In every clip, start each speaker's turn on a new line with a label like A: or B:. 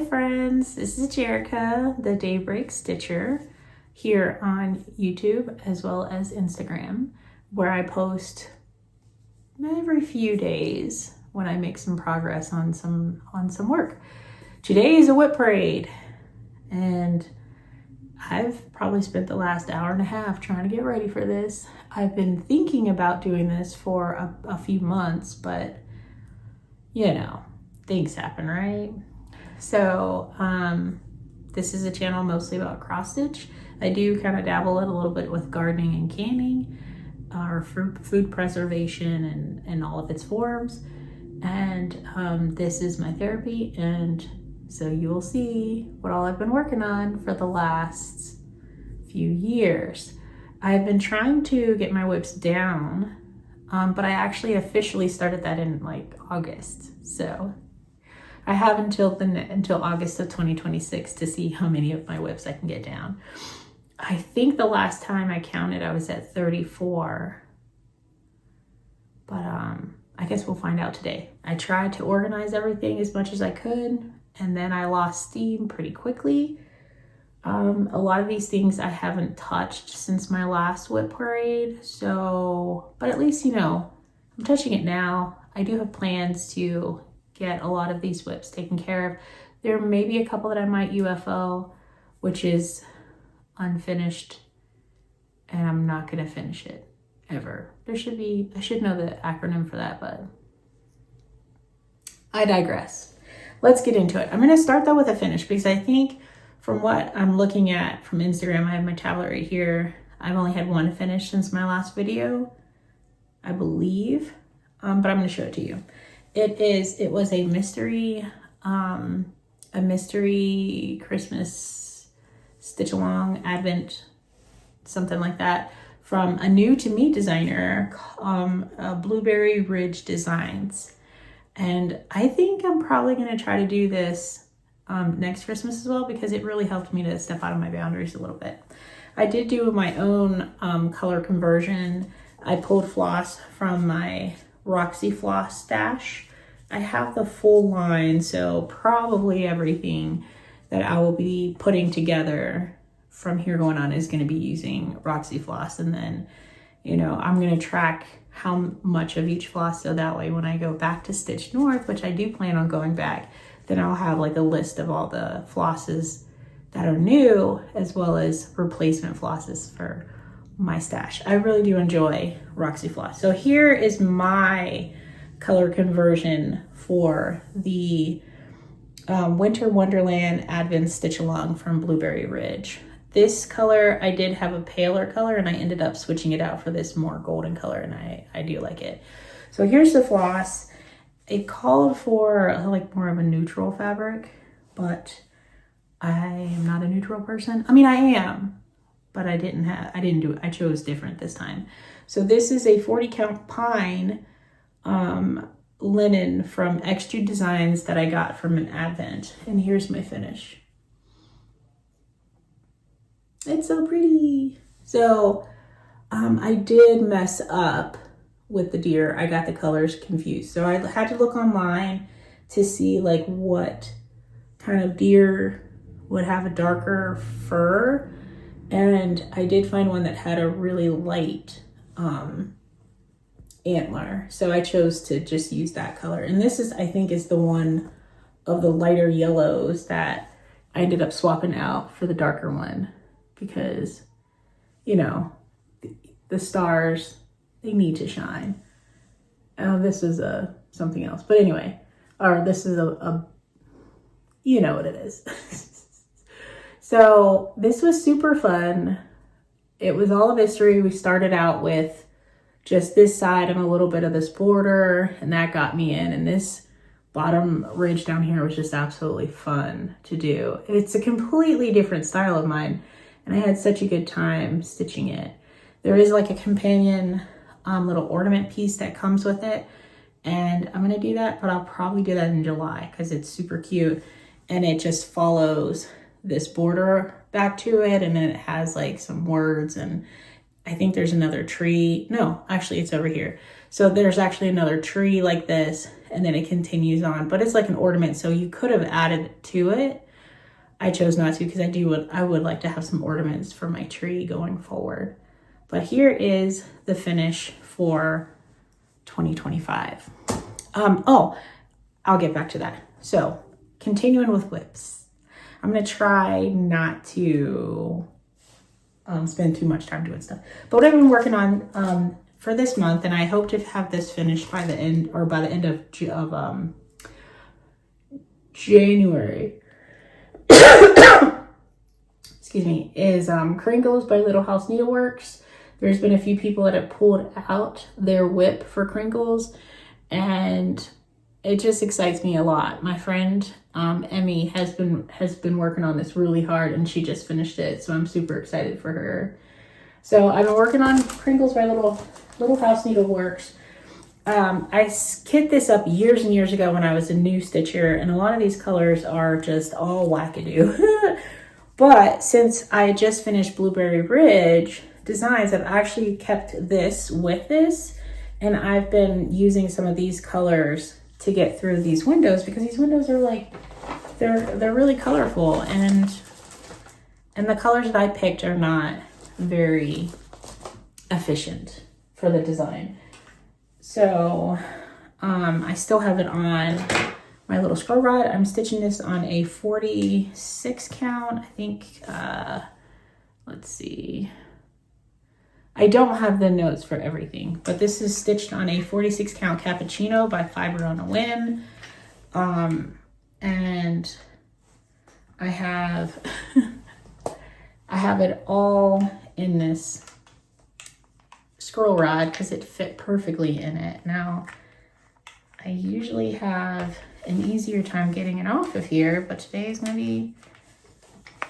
A: friends, this is Jerica, the Daybreak Stitcher, here on YouTube as well as Instagram, where I post every few days when I make some progress on some work. Today is a WIP parade, and I've probably spent the last hour and a half trying to get ready for this. I've been thinking about doing this for a few months, but you know, things happen, right? So this is a channel mostly about cross stitch. I do kind of dabble it a little bit with gardening and canning, or food preservation and all of its forms. And this is my therapy, and so you will see what all I've been working on for the last few years. I've been trying to get my WIPs down, but I actually officially started that in like August. So I have until August of 2026 to see how many of my WIPs I can get down. I think the last time I counted, I was at 34, but I guess we'll find out today. I tried to organize everything as much as I could, and then I lost steam pretty quickly. A lot of these things I haven't touched since my last WIP parade, so, but at least, you know, I'm touching it now. I do have plans to get a lot of these WIPs taken care of. There may be a couple that I might UFO, which is unfinished, and I'm not gonna finish it ever. I should know the acronym for that, but I digress. Let's get into it. I'm gonna start though with a finish, because I think from what I'm looking at from Instagram, I have my tablet right here. I've only had one finish since my last video, I believe, but I'm gonna show it to you. It was a mystery Christmas stitch along, Advent, something like that, from a new to me designer, Blueberry Ridge Designs. And I think I'm probably gonna try to do this next Christmas as well, because it really helped me to step out of my boundaries a little bit. I did do my own color conversion. I pulled floss from my Roxy Floss stash. I have the full line, so probably everything that I will be putting together from here going on is going to be using Roxy Floss. And then, you know, I'm going to track how much of each floss, so that way when I go back to Stitch North, which I do plan on going back, then I'll have like a list of all the flosses that are new, as well as replacement flosses for my stash. I really do enjoy Roxy Floss. So here is my color conversion for the Winter Wonderland Advent Stitch Along from Blueberry Ridge. This color, I did have a paler color, and I ended up switching it out for this more golden color, and I do like it. So here's the floss. It called for like more of a neutral fabric, but I am not a neutral person. I mean, I am, but I chose different this time. So this is a 40 count pine linen from Extrude Designs that I got from an Advent. And here's my finish. It's so pretty. So I did mess up with the deer. I got the colors confused. So I had to look online to see like what kind of deer would have a darker fur. And I did find one that had a really light antler. So I chose to just use that color. And this is, I think, is the one of the lighter yellows that I ended up swapping out for the darker one, because, you know, the stars, they need to shine. This is something else. But anyway, or this is a you know what it is. So this was super fun. It was all a mystery. We started out with just this side and a little bit of this border, and that got me in. And this bottom ridge down here was just absolutely fun to do. It's a completely different style of mine, and I had such a good time stitching it. There is like a companion little ornament piece that comes with it, and I'm gonna do that, but I'll probably do that in July because it's super cute, and it just follows this border back to it, and then it has like some words, and I think there's another tree. No, actually it's over here. So there's actually another tree like this, and then it continues on, but it's like an ornament. So you could have added to it. I chose not to because I would like to have some ornaments for my tree going forward. But here is the finish for 2025. Oh, I'll get back to that. So continuing with whips, I'm gonna try not to spend too much time doing stuff. But what I've been working on for this month, and I hope to have this finished by the end of January. Excuse me, is Kringles by Little House Needleworks. There's been a few people that have pulled out their WIP for Kringles, and it just excites me a lot. My friend Emmy has been working on this really hard, and she just finished it, so I'm super excited for her. So I've been working on Kringles by Little House Needleworks. I kit this up years and years ago when I was a new stitcher, and a lot of these colors are just all wackadoo. But since I just finished Blueberry Ridge designs, I've actually kept this with this, and I've been using some of these colors to get through these windows, because these windows are like, they're really colorful, and the colors that I picked are not very efficient for the design. So I still have it on my little scroll rod. I'm stitching this on a 46 count. I think, let's see. I don't have the notes for everything, but this is stitched on a 46 count cappuccino by Fiber on a Whim. And I have, I have it all in this scroll rod because it fit perfectly in it. Now, I usually have an easier time getting it off of here, but today's trying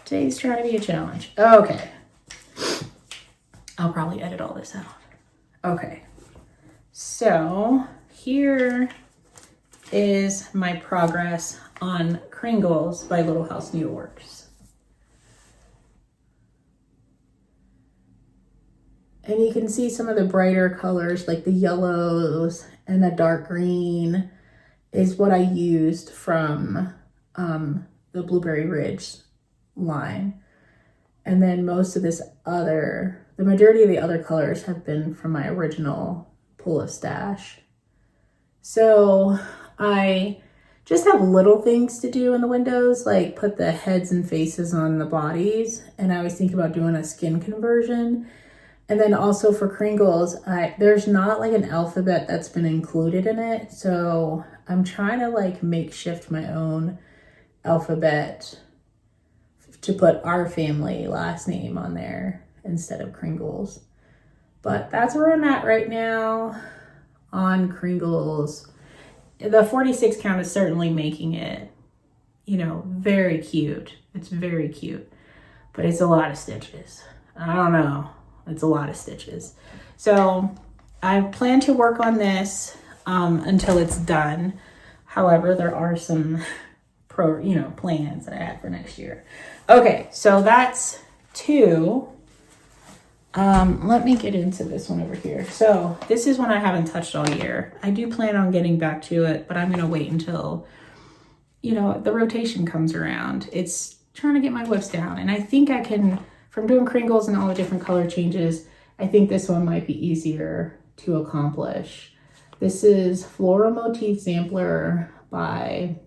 A: to be a challenge. Okay. I'll probably edit all this out. Okay. So here is my progress on Kringles by Little House Needleworks. And you can see some of the brighter colors, like the yellows and the dark green, is what I used from the Blueberry Ridge line. And then most of the majority of the other colors have been from my original pull of stash. So I just have little things to do in the windows, like put the heads and faces on the bodies. And I was thinking about doing a skin conversion. And then also for Kringles, there's not like an alphabet that's been included in it. So I'm trying to like makeshift my own alphabet to put our family last name on there instead of Kringles. But that's where I'm at right now on Kringles. The 46 count is certainly making it, very cute. It's very cute, but it's a lot of stitches. I don't know. It's a lot of stitches. So I plan to work on this until it's done. However, there are some plans that I have for next year. Okay, so that's 2. Let me get into this one over here. So this is one I haven't touched all year. I do plan on getting back to it, but I'm gonna wait until, the rotation comes around. It's trying to get my whips down. And I think I can, from doing Kringles and all the different color changes, I think this one might be easier to accomplish. This is Floral Motif Sampler by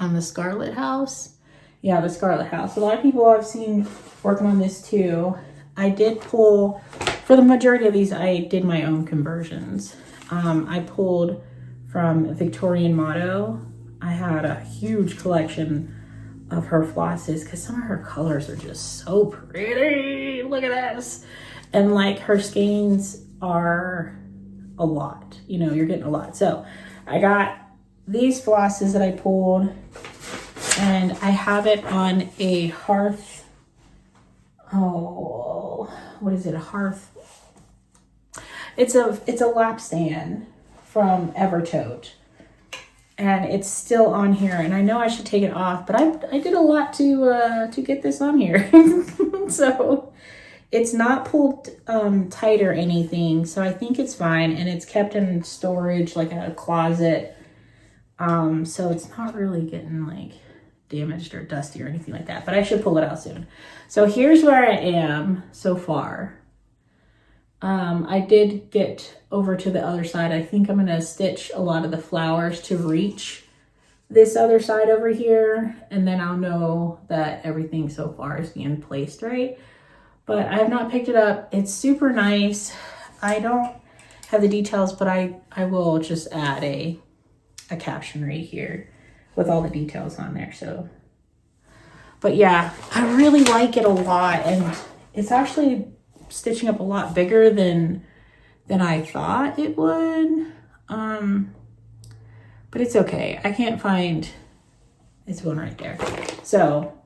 A: the Scarlett House. Yeah, the Scarlett House. A lot of people I've seen working on this too. I did pull, for the majority of these, I did my own conversions. I pulled from Victorian Motto. I had a huge collection of her flosses because some of her colors are just so pretty. Look at this. And like her skeins are a lot, you're getting a lot. So I got these flosses that I pulled, and I have it on a hearth. Oh, what is it? A hearth. It's a lap stand from Evertote, and it's still on here. And I know I should take it off, but I did a lot to get this on here. So it's not pulled tight or anything, so I think it's fine, and it's kept in storage like a closet, so it's not really getting like damaged or dusty or anything like that, but I should pull it out soon. So here's where I am so far. I did get over to the other side. I think I'm gonna stitch a lot of the flowers to reach this other side over here, and then I'll know that everything so far is being placed right. But I have not picked it up. It's super nice. I don't have the details, but I will just add a caption right here with all the details on there. So, but yeah, I really like it a lot, and it's actually stitching up a lot bigger than I thought it would. But it's okay. I can't find, it's one right there. So,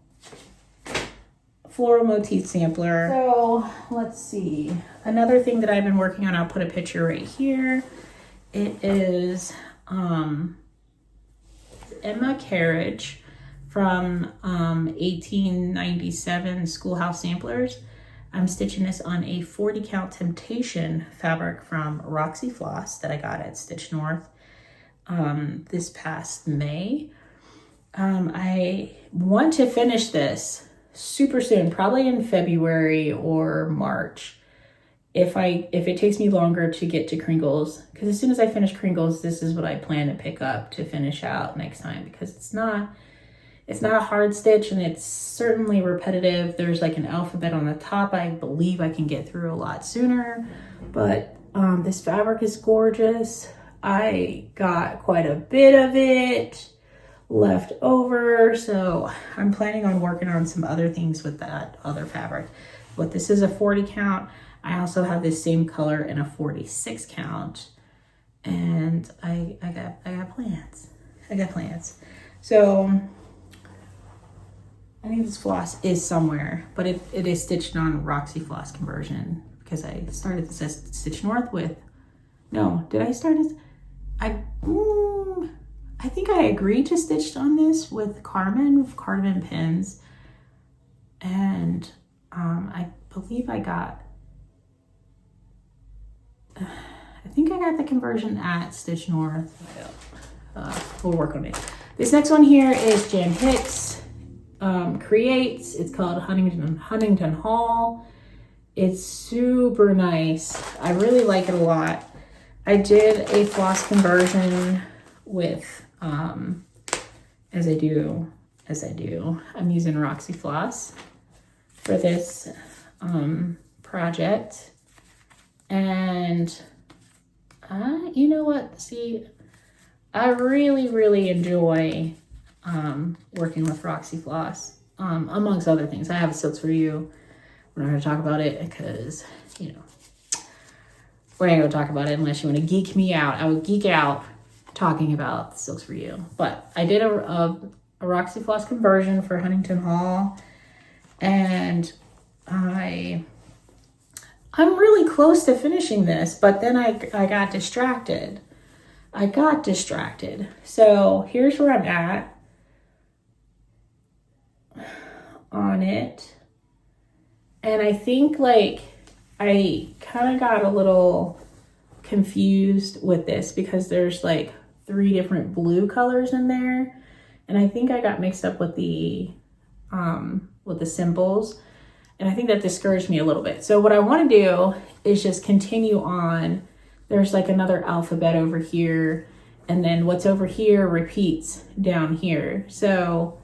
A: floral motif sampler. So let's see. Another thing that I've been working on, I'll put a picture right here. It is Emma Kerridge from 1897 Schoolhouse Samplers. I'm stitching this on a 40 count Temptation fabric from Roxy Floss that I got at Stitch North this past May. I want to finish this super soon, probably in February or March, if it takes me longer to get to Kringles, because as soon as I finish Kringles, this is what I plan to pick up to finish out next time, because it's not a hard stitch, and it's certainly repetitive. There's like an alphabet on the top. I believe I can get through a lot sooner, but this fabric is gorgeous. I got quite a bit of it left over, so I'm planning on working on some other things with that other fabric. But this is a 40 count. I also have this same color in a 46 count, and I got plans. I got plans. So I think this floss is somewhere, but it is stitched on Roxy Floss conversion, because I started this at Stitch North with, no, did I start it? I think I agreed to stitch on this with Carmen, with cardamom pins, and I believe I think I got the conversion at Stitch North. We'll work on it. This next one here is Jan Hicks creates. It's called Huntingdon Hall. It's super nice. I really like it a lot. I did a floss conversion with, as I do, I'm using Roxy Floss for this project. And you know what? See, I really enjoy working with Roxy Floss, amongst other things. I have Silks for You. We're not going to talk about it because, you know, we're not going to talk about it unless you want to geek me out. I would geek out talking about Silks for You. But I did a Roxy Floss conversion for Huntingdon Hall, and I'm really close to finishing this, but then I got distracted. So here's where I'm at on it. And I think like I kind of got a little confused with this because there's like 3 different blue colors in there. And I think I got mixed up with the symbols. And I think that discouraged me a little bit. So what I want to do is just continue on. There's like another alphabet over here, and then what's over here repeats down here. So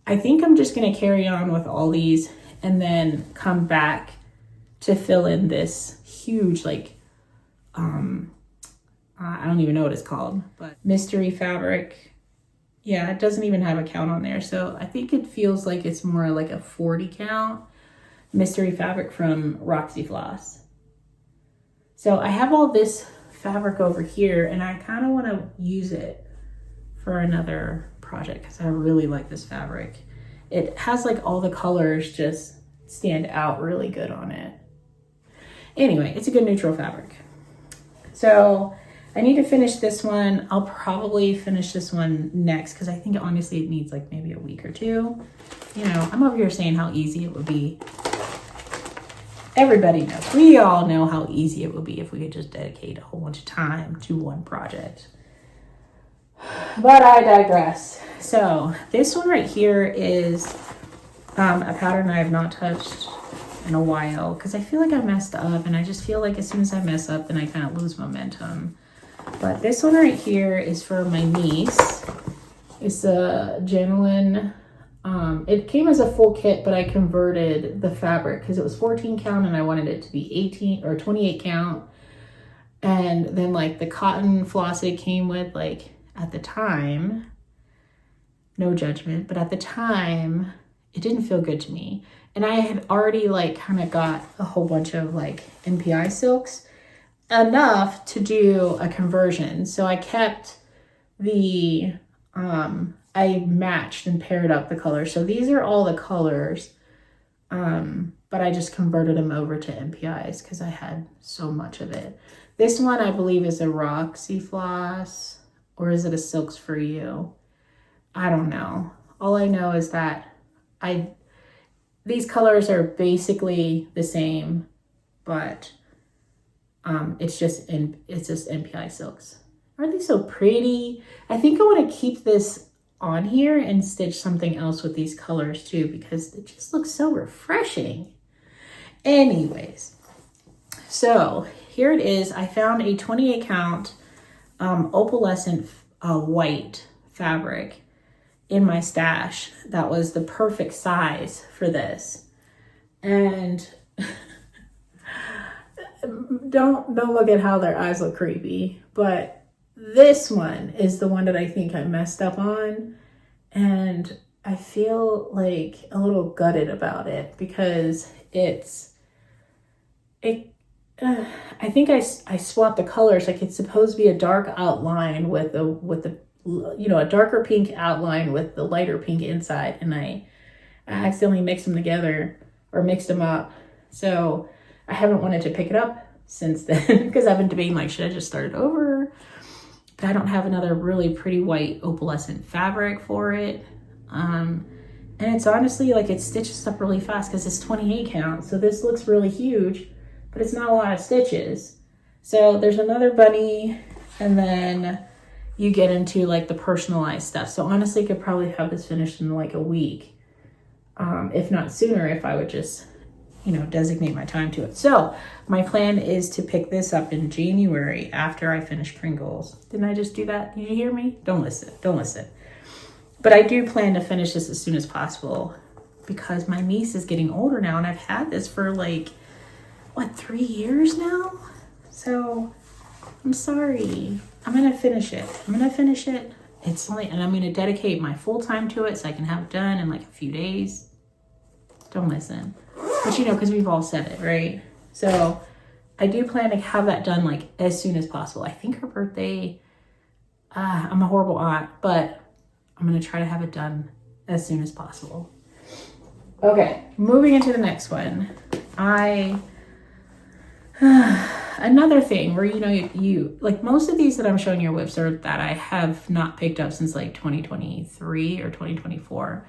A: I think I'm just going to carry on with all these and then come back to fill in this huge, like, I don't even know what it's called, but mystery fabric. Yeah, it doesn't even have a count on there. So I think it feels like it's more like a 40 count mystery fabric from Roxy Floss. So I have all this fabric over here, and I kind of want to use it for another project because I really like this fabric. It has like all the colors just stand out really good on it. Anyway, it's a good neutral fabric. So I need to finish this one. I'll probably finish this one next because I think honestly it needs like maybe a week or 2. You know, I'm over here saying how easy it would be. everybody knows. We all know how easy it would be if we could just dedicate a whole bunch of time to one project. But I digress. So this one right here is a pattern I have not touched in a while because I feel like I messed up, and I just feel like as soon as I mess up, then I kind of lose momentum. But this one right here is for my niece. It's a Jannlynne. It came as a full kit, but I converted the fabric because it was 14 count and I wanted it to be 18 or 28 count. And then like the cotton floss it came with, like at the time, no judgment, but at the time it didn't feel good to me. And I had already like kind of got a whole bunch of like NPI silks, enough to do a conversion. So I kept the, I matched and paired up the colors. So these are all the colors, but I just converted them over to NPIs because I had so much of it. This one I believe is a Roxy floss, or is it a Silks for You? I don't know. All I know is that these colors are basically the same, but it's just NPI silks. Aren't they so pretty? I think I want to keep this on here and stitch something else with these colors too, because it just looks so refreshing. Anyways, so here it is. I found a 28 count opalescent white fabric in my stash that was the perfect size for this. And don't look at how their eyes look creepy, but this one is the one that I think I messed up on, and I feel like a little gutted about it because I think I swapped the colors. Like it's supposed to be a dark outline with the a darker pink outline with the lighter pink inside, and I accidentally mixed them together or mixed them up. So I haven't wanted to pick it up since then because I've been debating like, should I just start it over? But I don't have another really pretty white opalescent fabric for it. And it's honestly like it stitches up really fast because it's 28 count. So this looks really huge, but it's not a lot of stitches. So there's another bunny, and then you get into like the personalized stuff. So honestly, I could probably have this finished in like a week, if not sooner, if I would just, designate my time to it. So my plan is to pick this up in January after I finish Kringles. Didn't I just do that? Did you hear me? Don't listen. But I do plan to finish this as soon as possible because my niece is getting older now, and I've had this for like, 3 years now? So I'm sorry. I'm going to finish it. And I'm going to dedicate my full time to it so I can have it done in like a few days. Don't listen. But because we've all said it, right? So I do plan to have that done like as soon as possible. I think her birthday, I'm a horrible aunt, but I'm going to try to have it done as soon as possible. Okay, moving into the next one. Another thing where, you like most of these that I'm showing you are WIPs are that I have not picked up since like 2023 or 2024.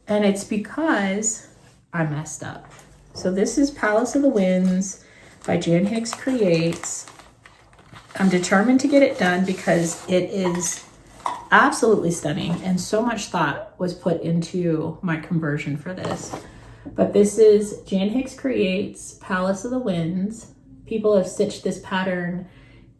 A: And it's because I messed up. So this is Palace of the Winds by Hicks Creates. I'm determined to get it done because it is absolutely stunning, and so much thought was put into my conversion for this. But this is Hicks Creates Palace of the Winds. People have stitched this pattern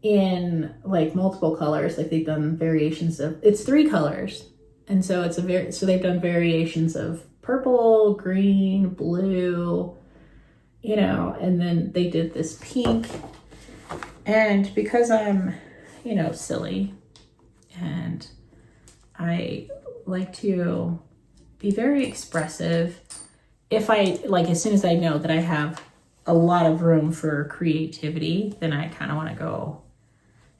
A: in like multiple colors. Like they've done variations of, it's 3 colors. And so so they've done variations of purple, green, blue, and then they did this pink. And because I'm, silly, and I like to be very expressive, if I, like, as soon as I know that I have a lot of room for creativity, then I kind of want to go,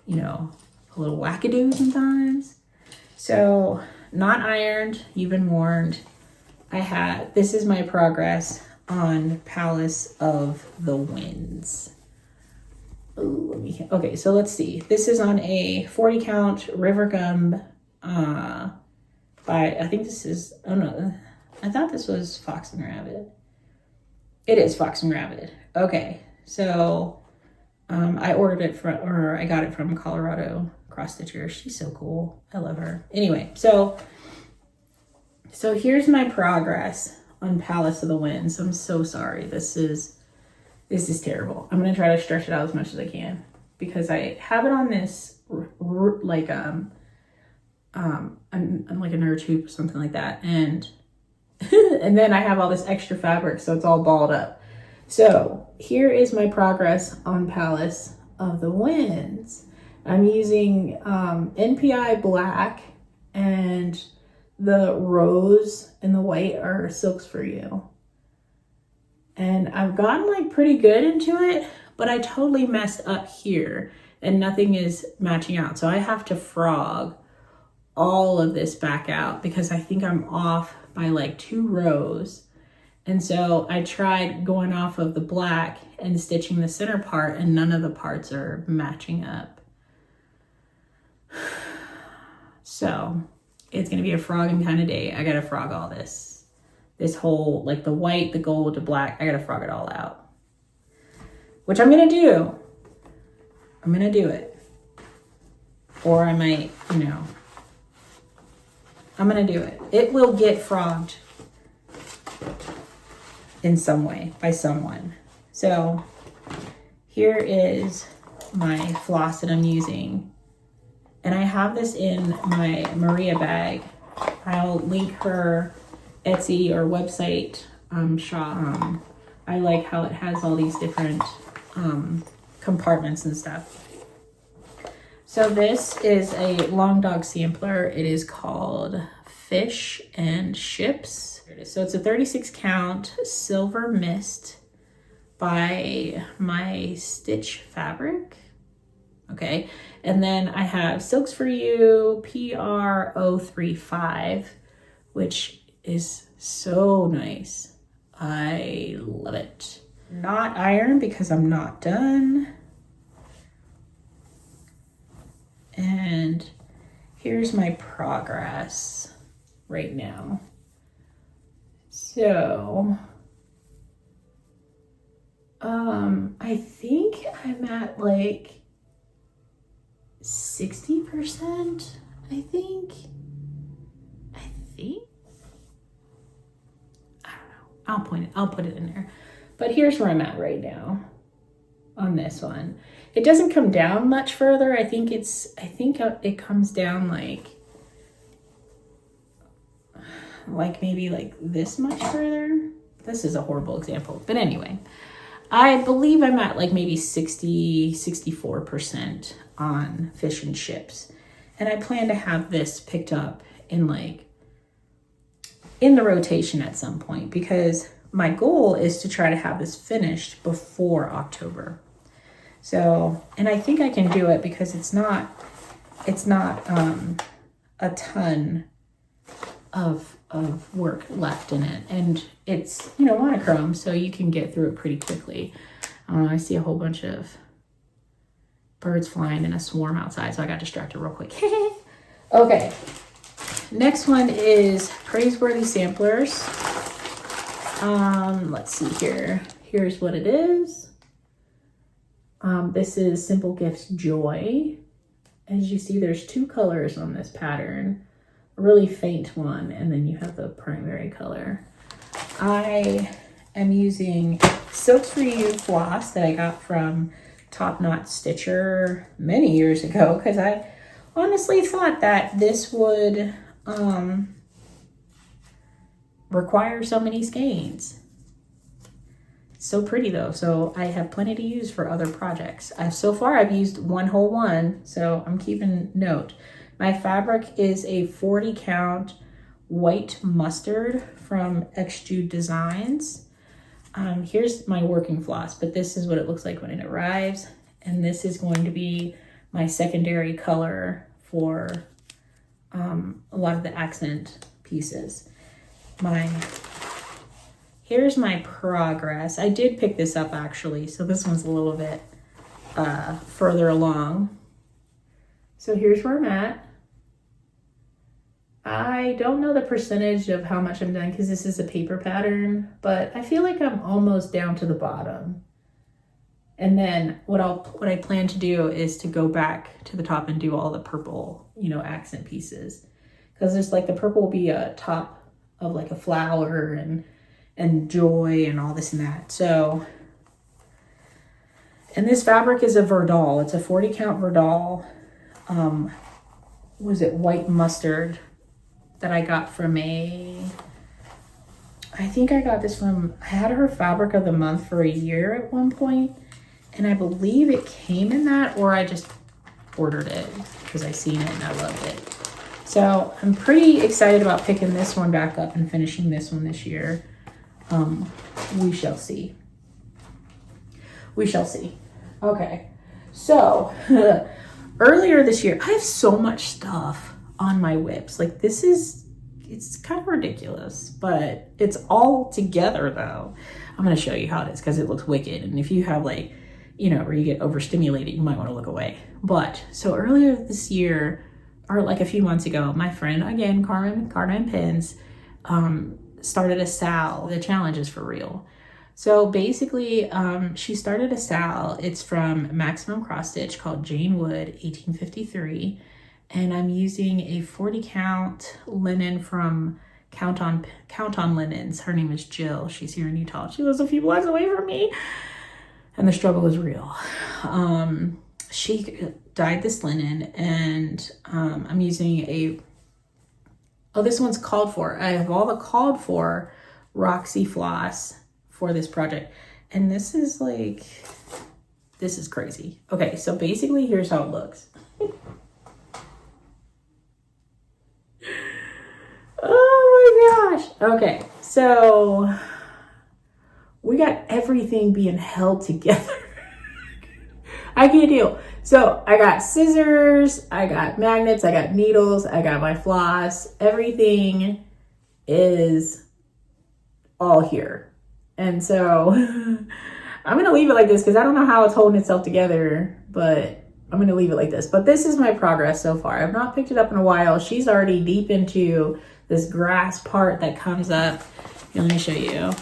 A: a little wackadoo sometimes. So, not ironed, you've been warned. This is my progress on Palace of the Winds. Okay, so let's see. This is on a 40 count River Gum by, I think this is, oh no, I thought this was Fox and Rabbit. It is Fox and Rabbit. Okay, so I ordered it from, or I got it from Colorado cross stitcher. She's so cool. I love her. Anyway, so here's my progress on Palace of the Winds. I'm so sorry. This is terrible. I'm gonna try to stretch it out as much as I can because I have it on this like like a nerd hoop or something like that, and and then I have all this extra fabric, so it's all balled up. So here is my progress on Palace of the Winds. I'm using NPI black, and the rose and the white are Silks for You. And I've gotten like pretty good into it, but I totally messed up here and nothing is matching out. So I have to frog all of this back out because I think I'm off by like 2 rows. And so I tried going off of the black and stitching the center part, and none of the parts are matching up. So it's gonna be a frogging kind of day. I gotta frog all this whole, like the white, the gold, the black, I gotta frog it all out. Which I'm gonna do. I'm gonna do it. Or I might, you know, I'm gonna do it. It will get frogged in some way by someone. So here is my floss that I'm using. And I have this in my Maria bag. I'll link her Etsy or website shop. I like how it has all these different compartments and stuff. So this is a long dog sampler. It is called Fish and Ships. So it's a 36 count silver mist by My Stitch Fabric. Okay, and then I have Silks for You PR035, which is so nice. I love it. Not iron because I'm not done. And here's my progress right now. So, I think I'm at like 60%, I think. I don't know. I'll put it in there. But here's where I'm at right now on this one. It doesn't come down much further. I think it comes down like maybe like this much further. This is a horrible example. But anyway, I believe I'm at like maybe 64% on Fish and Ships. And I plan to have this picked up in the rotation at some point, because my goal is to try to have this finished before October. So, and I think I can do it because it's not a ton of work left in it, and it's, you know, monochrome, so you can get through it pretty quickly. I see a whole bunch of birds flying in a swarm outside, so I got distracted real quick. Okay, next one is Praiseworthy samplers. Let's see here. Here's what it is. This is Simple Gifts Joy. As you see, there's 2 colors on this pattern. A really faint one, and then you have the primary color. I am using Silks for You floss that I got from Top Knot Stitcher many years ago, because I honestly thought that this would require so many skeins. So pretty though, so I have plenty to use for other projects. So far I've used 1 whole one, so I'm keeping note. My fabric is a 40 count white mustard from Extrude Designs. Here's my working floss, but this is what it looks like when it arrives. And this is going to be my secondary color for a lot of the accent pieces. Here's my progress. I did pick this up actually, so this one's a little bit further along. So here's where I'm at. I don't know the percentage of how much I'm done because this is a paper pattern, but I feel like I'm almost down to the bottom. And then what I plan to do is to go back to the top and do all the purple, you know, accent pieces. Because there's like the purple will be a top of like a flower and joy and all this and that. So, and this fabric is a Verdal. It's a 40 count Verdal. Was it white mustard that I got from I think I got this from, I had her fabric of the month for a year at one point, and I believe it came in that, or I just ordered it because I seen it and I loved it. So I'm pretty excited about picking this one back up and finishing this one this year. We shall see. We shall see. Okay, so earlier this year, I have so much stuff on my WIPs. Like it's kind of ridiculous, but it's all together though. I'm going to show you how it is because it looks wicked. And if you have like, you know, where you get overstimulated, you might want to look away. But so earlier this year, or like a few months ago, my friend, again, Carmen Pins, started a sal. The challenge is for real. So basically, she started a sal. It's from Maximum Cross Stitch called Jane Wood 1853. And I'm using a 40 count linen from Count on Linens. Her name is Jill. She's here in Utah. She lives a few blocks away from me. And the struggle is real. She dyed this linen, and I'm using this one's called for. I have all the called for Roxy floss for this project. And this is crazy. Okay, so basically here's how it looks. Oh my gosh. Okay, so we got everything being held together. I can't deal. So I got scissors, I got magnets, I got needles, I got my floss. Everything is all here. And so I'm going to leave it like this because I don't know how it's holding itself together, but I'm going to leave it like this. But this is my progress so far. I've not picked it up in a while. She's already deep into this grass part that comes up. Here, let me show you.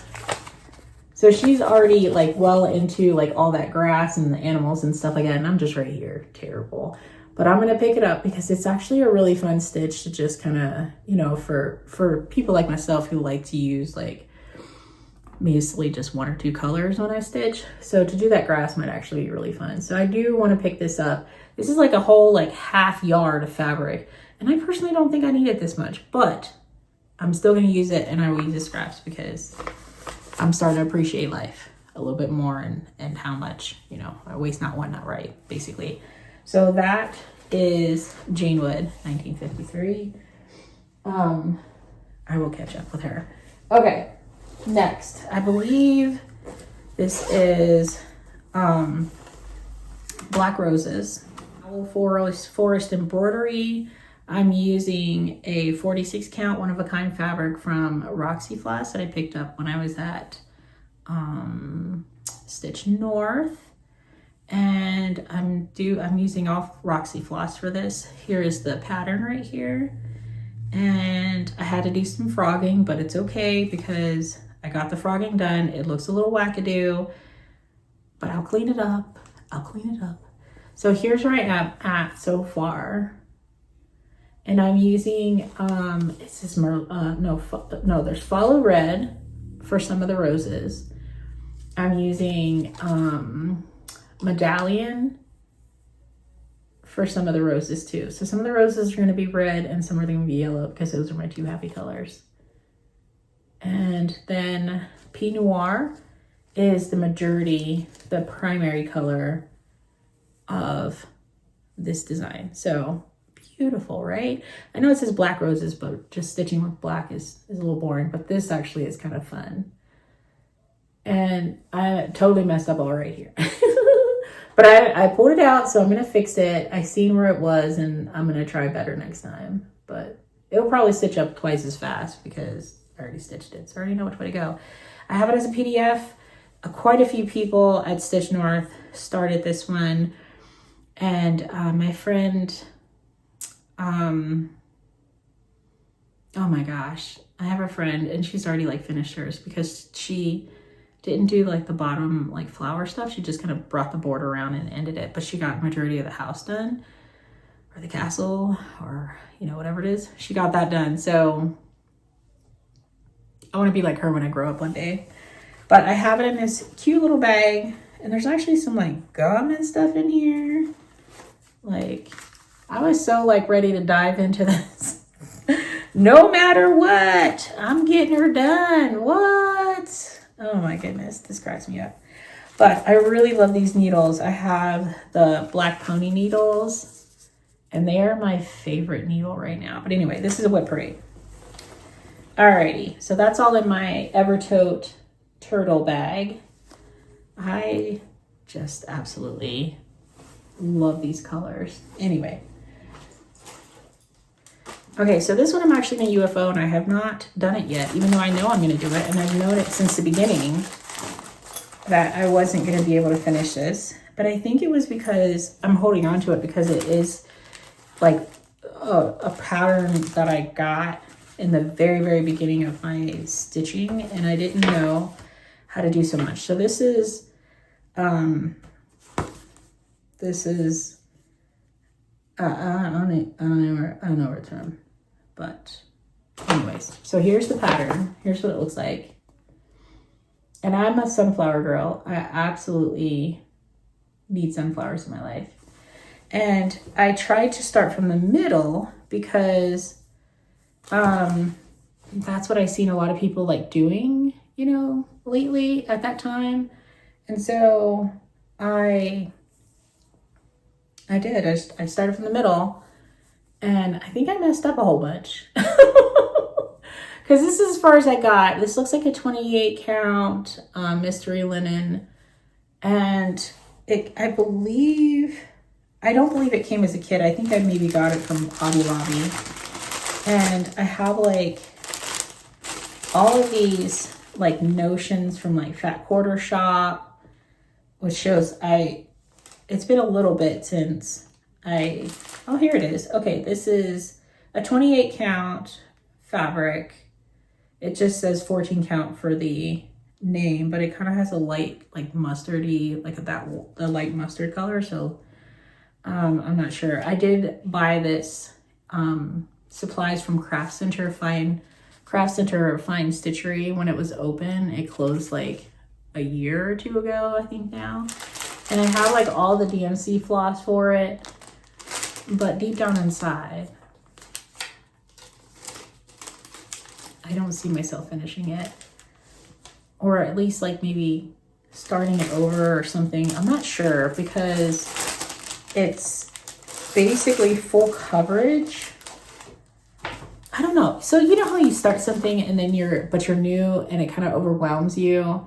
A: So she's already like well into like all that grass and the animals and stuff like that. And I'm just right here. Terrible. But I'm going to pick it up because it's actually a really fun stitch to just kind of, you know, for people like myself who like to use like mostly just one or two colors when I stitch. So to do that grass might actually be really fun. So I do want to pick this up. This is like a whole like half yard of fabric. And I personally don't think I need it this much, but I'm still going to use it, and I will use the scraps because I'm starting to appreciate life a little bit more and how much, you know, I waste not, want not, right, basically. So that is Jane Wood, 1953. I will catch up with her. Okay, next, I believe this is Black Roses. Forest Embroidery. I'm using a 46 count one-of-a-kind fabric from Roxy Floss that I picked up when I was at Stitch North. And I'm using off Roxy Floss for this. Here is the pattern right here. And I had to do some frogging, but it's okay because I got the frogging done. It looks a little wackadoo, but I'll clean it up. So here's where I am at so far. And I'm using, there's Follow Red for some of the roses. I'm using Medallion for some of the roses too. So some of the roses are going to be red and some are going to be yellow because those are my two happy colors. And then Pinot Noir is the primary color of this design. So beautiful, right? I know it says Black Roses, but just stitching with black is a little boring, but this actually is kind of fun. And I totally messed up all right here. But I pulled it out, so I'm going to fix it. I seen where it was, and I'm going to try better next time. But it'll probably stitch up twice as fast because I already stitched it, so I already know which way to go. I have it as a PDF. Quite a few people at Stitch North started this one. And my friend, oh my gosh, I have a friend and she's already like finished hers because she didn't do like the bottom like flower stuff. She just kind of brought the board around and ended it, but she got majority of the house done, or the castle, or you know, whatever it is. She got that done. So I want to be like her when I grow up one day. But I have it in this cute little bag, and there's actually some like gum and stuff in here. Like, I was so like ready to dive into this. No matter what, I'm getting her done. What? Oh my goodness, this cracks me up. But I really love these needles. I have the black pony needles, and they are my favorite needle right now. But anyway, this is a WIP Parade. Alrighty, so that's all in my Evertote turtle bag. I just absolutely love these colors. Anyway. Okay, so this one I'm actually going to UFO, and I have not done it yet, even though I know I'm going to do it, and I've known it since the beginning that I wasn't going to be able to finish this. But I think it was because I'm holding on to it because it is like a pattern that I got in the very, very beginning of my stitching, and I didn't know how to do so much. So this is, I don't know where it's from, but anyways, so here's the pattern. Here's what it looks like. And I'm a sunflower girl. I absolutely need sunflowers in my life. And I tried to start from the middle because that's what I've seen a lot of people like doing, you know, lately at that time. And so I did. I started from the middle, and I think I messed up a whole bunch. Because this is as far as I got. This looks like a 28 count mystery linen. And I don't believe it came as a kit. I think I maybe got it from Hobby Lobby. And I have like all of these like notions from like Fat Quarter Shop, which shows it's been a little bit since oh, here it is. Okay, this is a 28 count fabric. It just says 14 count for the name, but it kind of has a light, like mustardy, like the light mustard color. So I'm not sure. I did buy this supplies from Craft Center Fine Stitchery when it was open. It closed like a year or two ago, I think now. And I have like all the DMC floss for it, but deep down inside, I don't see myself finishing it, or at least like maybe starting it over or something. I'm not sure because it's basically full coverage. I don't know. So you know how you start something and then you're new and it kind of overwhelms you.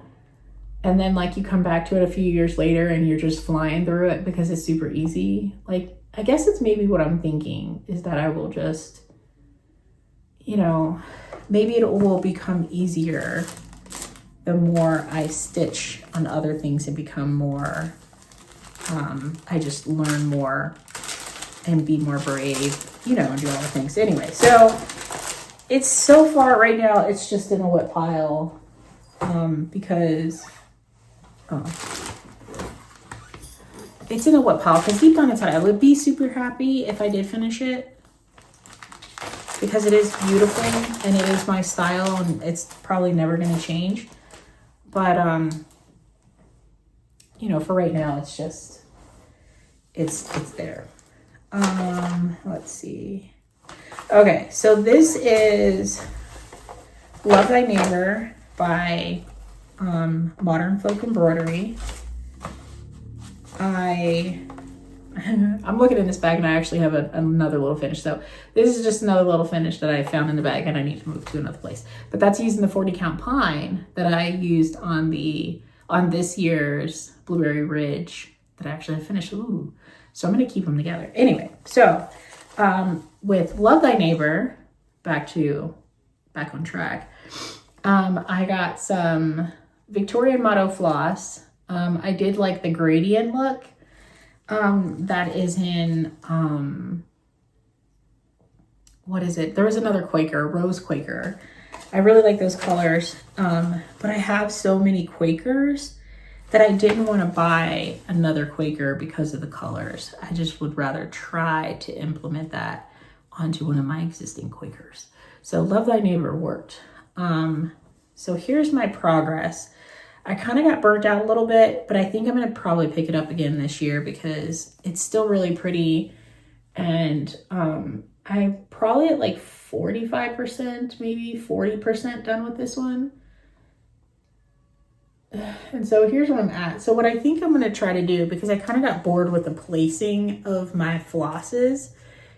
A: And then like you come back to it a few years later and you're just flying through it because it's super easy. Like, I guess it's maybe what I'm thinking is that I will just, you know, maybe it will become easier the more I stitch on other things and become more, I just learn more and be more brave, you know, and do all the things. Anyway, so it's so far right now, it's just in a WIP pile because, it's in a WIP pile because deep down inside, I would be super happy if I did finish it because it is beautiful and it is my style and it's probably never going to change. But, you know, for right now, it's just, it's there. Let's see. Okay, so this is Love Thy Neighbor by Modern Folk Embroidery. I'm looking in this bag and I actually have another little finish. So this is just another little finish that I found in the bag and I need to move to another place. But that's using the 40 count pine that I used on this year's Blueberry Ridge that I actually finished. Ooh. So I'm going to keep them together. Anyway, so with Love Thy Neighbor, back on track, I got some Victorian Motto floss. I did like the gradient look. That is in what is it? There was another Quaker, Rose Quaker. I really like those colors, but I have so many Quakers that I didn't want to buy another Quaker because of the colors. I just would rather try to implement that onto one of my existing Quakers. So Love Thy Neighbor worked. So here's my progress. I kind of got burnt out a little bit, but I think I'm going to probably pick it up again this year because it's still really pretty. And I'm probably at like 45%, maybe 40% done with this one. And so here's where I'm at. So what I think I'm going to try to do, because I kind of got bored with the placing of my flosses,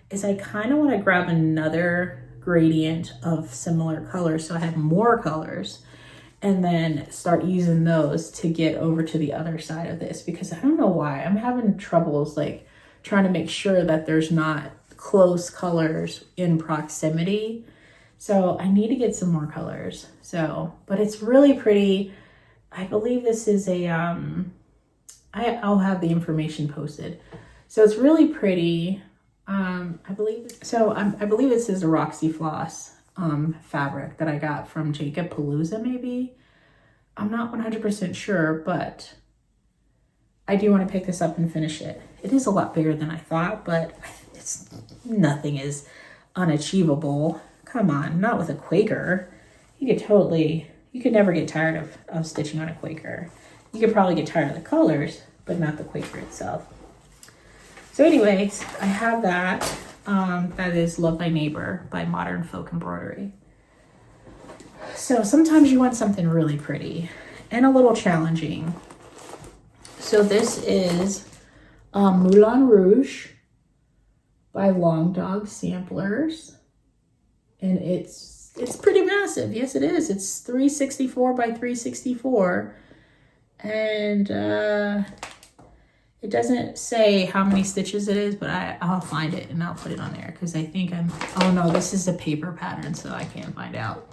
A: is I kind of want to grab another gradient of similar colors so I have more colors, and then start using those to get over to the other side of this, because I don't know why I'm having troubles like trying to make sure that there's not close colors in proximity. So I need to get some more colors. So, but it's really pretty. I believe this is a, I'll have the information posted. So it's really pretty. I believe this is a Roxy Floss fabric that I got from Jacob Palooza, maybe. I'm not 100% sure, but I do want to pick this up and finish it. It is a lot bigger than I thought, but nothing is unachievable. Come on, not with a Quaker. You could never get tired of stitching on a Quaker. You could probably get tired of the colors, but not the Quaker itself. So anyways, I have that. That is Love Thy Neighbor by Modern Folk Embroidery. So sometimes you want something really pretty and a little challenging. So this is Moulin Rouge by Long Dog Samplers. And it's pretty massive. Yes, it is. It's 364 by 364. And it doesn't say how many stitches it is, but I'll find it and I'll put it on there because I think oh no, this is a paper pattern, so I can't find out.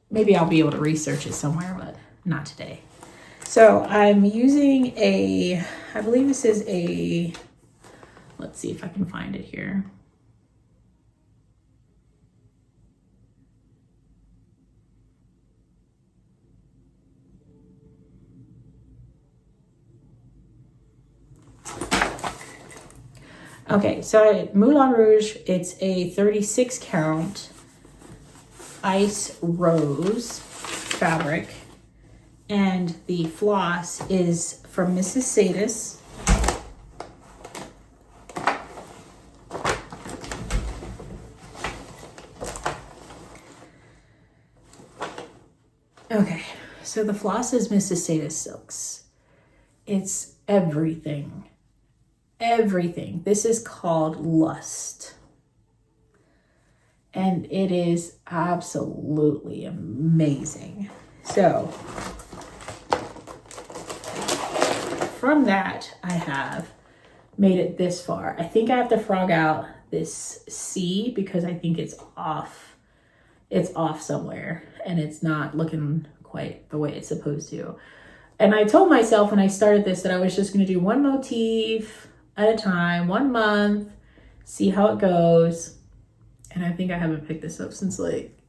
A: Maybe I'll be able to research it somewhere, but not today. So I'm using I believe this is let's see if I can find it here. Okay, so Moulin Rouge, it's a 36 count ice rose fabric, and the floss is from Mrs. Sadis. Okay, so the floss is Mrs. Sadis Silks. It's everything. Everything. This is called Lust. And it is absolutely amazing. So from that, I have made it this far. I think I have to frog out this C because I think it's off. It's off somewhere and it's not looking quite the way it's supposed to. And I told myself when I started this that I was just going to do one motif at a time, 1 month, see how it goes. And I think I haven't picked this up since like,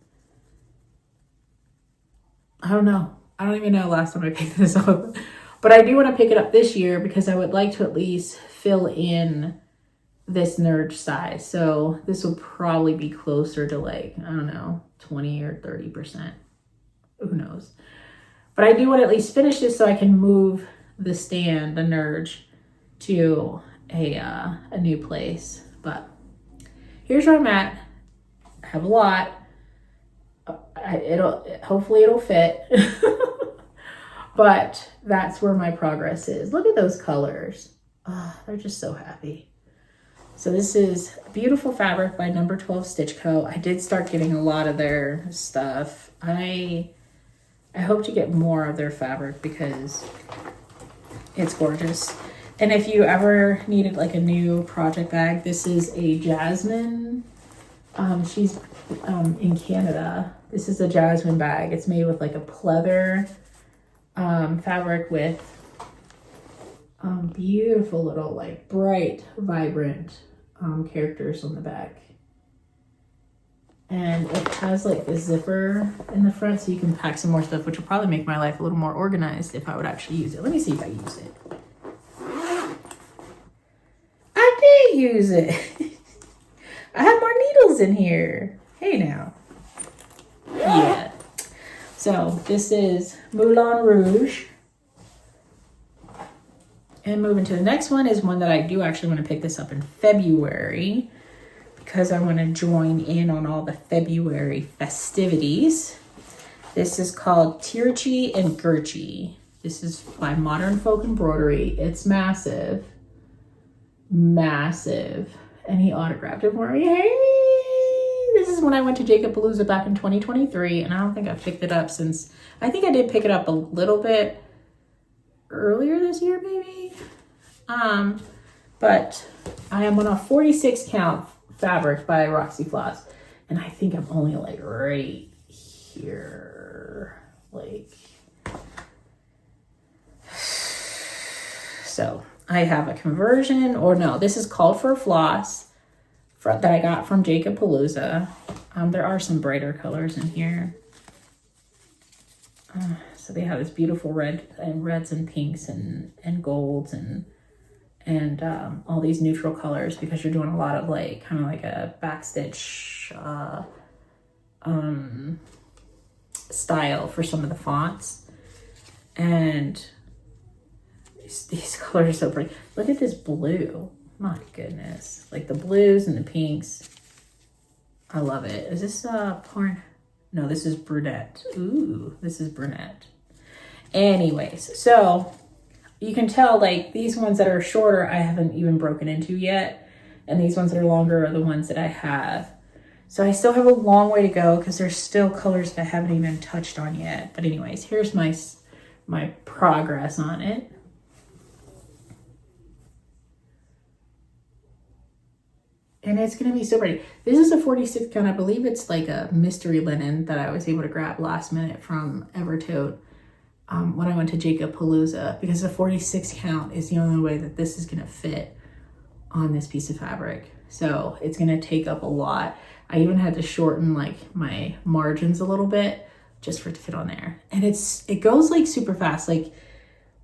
A: I don't know. I don't even know last time I picked this up. But I do want to pick it up this year because I would like to at least fill in this Nerge size. So this will probably be closer to like, I don't know, 20 or 30%. Who knows? But I do want to at least finish this so I can move the stand, the Nerge, to a new place. But here's where I'm at. I have a lot. Hopefully it'll fit. But that's where my progress is. Look at those colors. Oh, they're just so happy. So this is beautiful fabric by Number 12 Stitch Co. I did start getting a lot of their stuff. I hope to get more of their fabric because it's gorgeous. And if you ever needed like a new project bag, this is a Jannlynne. She's in Canada. This is a Jannlynne bag. It's made with like a pleather fabric with beautiful little like bright, vibrant characters on the back. And it has like a zipper in the front so you can pack some more stuff, which will probably make my life a little more organized if I would actually use it. Let me see if I use it. I did use it. I have more needles in here. Hey now. Yeah. So this is Moulin Rouge. And moving to the next one is one that I do actually want to pick this up in February, because I want to join in on all the February festivities. This is called Tjeerdje and Geertje. This is by Modern Folk Embroidery. It's massive. Massive. And he autographed it for me. Hey! This is when I went to Jacobpalooza back in 2023, and I don't think I've picked it up since... I think I did pick it up a little bit earlier this year, maybe. But I am on a 46 count fabric by Roxy Floss, and I think I'm only like right here, like, so I have a conversion, or no, this is called for floss that I got from Jacobpalooza. There are some brighter colors in here. So they have this beautiful red and reds and pinks and golds and all these neutral colors, because you're doing a lot of like kind of like a backstitch style for some of the fonts. And these colors are so pretty. Look at this blue. My goodness. Like the blues and the pinks. I love it. Is this porn? No, this is brunette. Ooh, this is brunette. Anyways, so you can tell like these ones that are shorter I haven't even broken into yet, and these ones that are longer are the ones that I have. So I still have a long way to go because there's still colors that I haven't even touched on yet. But anyways, here's my progress on it. And it's going to be so pretty. This is a 46 count. I believe it's like a mystery linen that I was able to grab last minute from Evertote when I went to Jacobpalooza, because the 46 count is the only way that this is going to fit on this piece of fabric. So it's going to take up a lot. I even had to shorten like my margins a little bit just for it to fit on there. And it goes like super fast. Like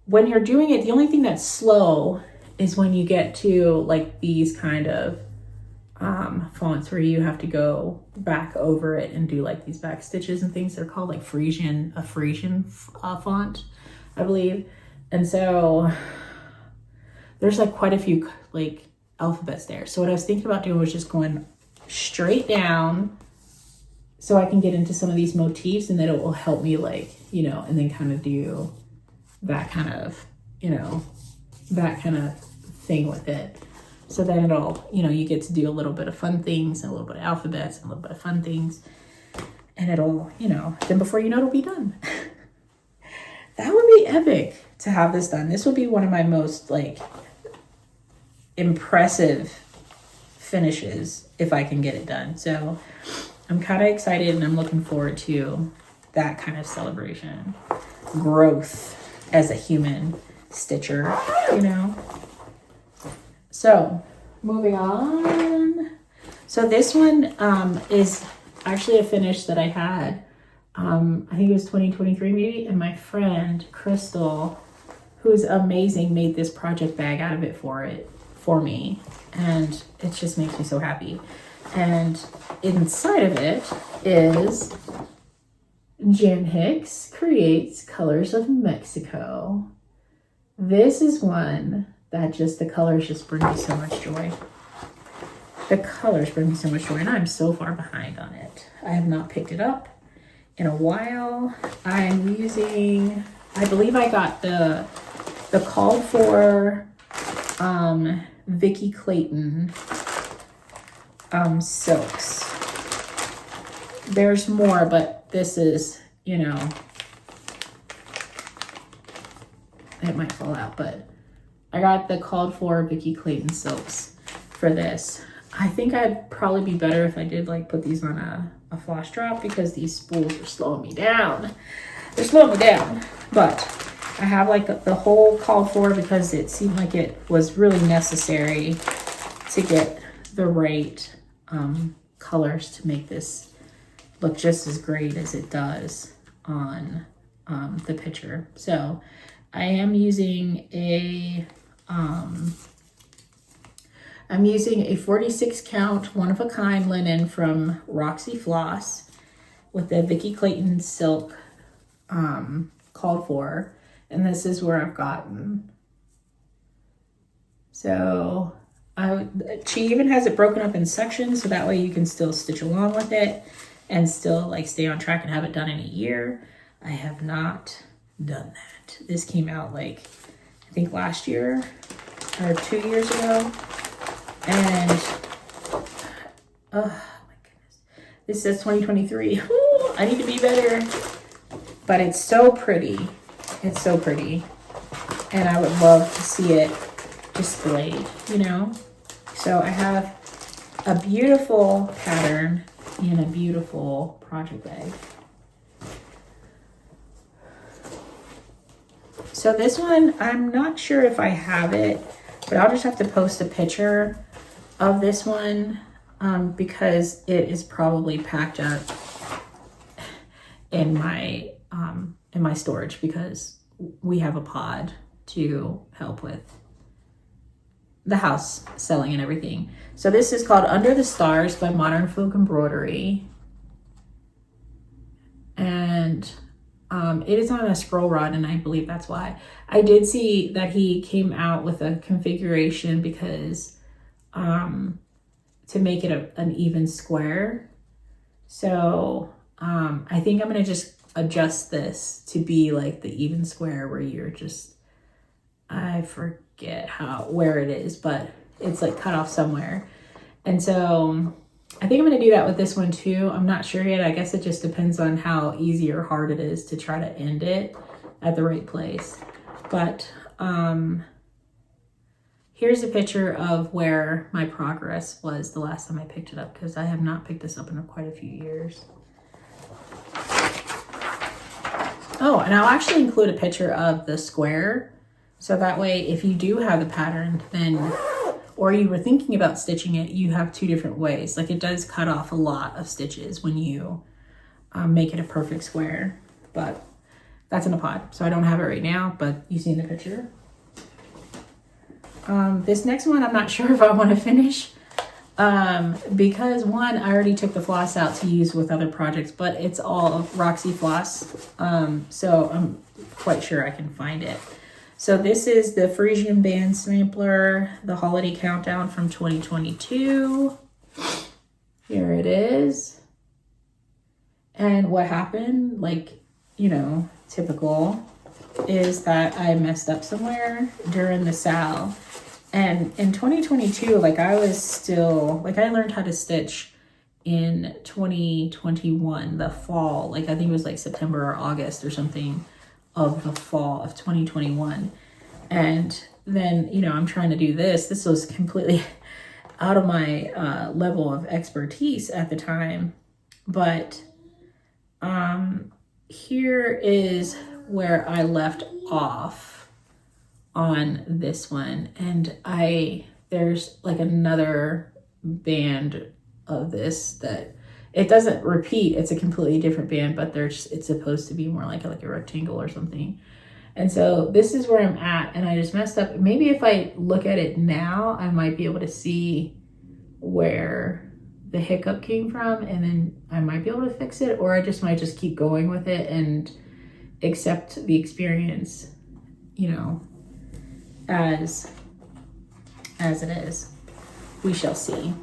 A: when you're doing it, the only thing that's slow is when you get to like these kind of fonts where you have to go back over it and do like these back stitches and things. They're called like Frisian font, I believe. And so there's like quite a few like alphabets there. So what I was thinking about doing was just going straight down so I can get into some of these motifs, and then it will help me like, you know, and then kind of do that kind of, you know, that kind of thing with it. So then it'll, you know, you get to do a little bit of fun things and a little bit of alphabets and a little bit of fun things. And it'll, you know, then before you know, it'll be done. That would be epic to have this done. This would be one of my most like impressive finishes if I can get it done. So I'm kind of excited, and I'm looking forward to that kind of celebration. Growth as a human stitcher, you know. So moving on. So this one is actually a finish that I had. I think it was 2023 maybe. And my friend Crystal, who's amazing, made this project bag out of it for me. And it just makes me so happy. And inside of it is Hicks Creates Colors of Mexico. This is one that just, the colors just bring me so much joy. The colors bring me so much joy, and I'm so far behind on it. I have not picked it up in a while. I'm using, I believe I got the called for Vicky Clayton silks. There's more, but this is, you know, it might fall out, but I got the called for Vicky Clayton silks for this. I think I'd probably be better if I did like put these on a floss drop, because these spools are slowing me down. They're slowing me down, but I have like the whole called for, because it seemed like it was really necessary to get the right colors to make this look just as great as it does on the picture. So I am using I'm using a 46 count one-of-a-kind linen from Roxy Floss with the Vicky Clayton silk called for, and this is where I've gotten. So she even has it broken up in sections, so that way you can still stitch along with it and still like stay on track and have it done in a year. I have not done that. This came out like, I think last year or 2 years ago. And, oh my goodness, this says 2023. Ooh, I need to be better. But it's so pretty. It's so pretty. And I would love to see it displayed, you know? So I have a beautiful pattern in a beautiful project bag. So this one, I'm not sure if I have it, but I'll just have to post a picture of this one because it is probably packed up in my storage because we have a pod to help with the house selling and everything. So this is called Under the Stars by Modern Folk Embroidery. And it is on a scroll rod, and I believe that's why. I did see that he came out with a configuration because to make it an even square. So I think I'm going to just adjust this to be like the even square where you're just, I forget where it is, but it's like cut off somewhere. And so I think I'm going to do that with this one too. I'm not sure yet. I guess it just depends on how easy or hard it is to try to end it at the right place. But here's a picture of where my progress was the last time I picked it up, because I have not picked this up in quite a few years. Oh, and I'll actually include a picture of the square. So that way, if you do have the pattern, then, or you were thinking about stitching it, you have two different ways. Like it does cut off a lot of stitches when you make it a perfect square, but that's in a pod. So I don't have it right now, but you see in the picture. This next one, I'm not sure if I want to finish because one, I already took the floss out to use with other projects, but it's all Roxy Floss. So I'm quite sure I can find it. So this is the Frisian Band Sampler, the Holiday Countdown from 2022. Here it is. And what happened, like, you know, typical, is that I messed up somewhere during the sal. And in 2022, like I was still, like I learned how to stitch in 2021, the fall, like I think it was like September or August or something of the fall of 2021. And then, you know, I'm trying to do this. This was completely out of my level of expertise at the time. But here is where I left off on this one. And there's like another band of this that it doesn't repeat. It's a completely different band, but it's supposed to be more like a rectangle or something. And so this is where I'm at, and I just messed up. Maybe if I look at it now, I might be able to see where the hiccup came from, and then I might be able to fix it, or I just might just keep going with it and accept the experience, you know, as it is. We shall see.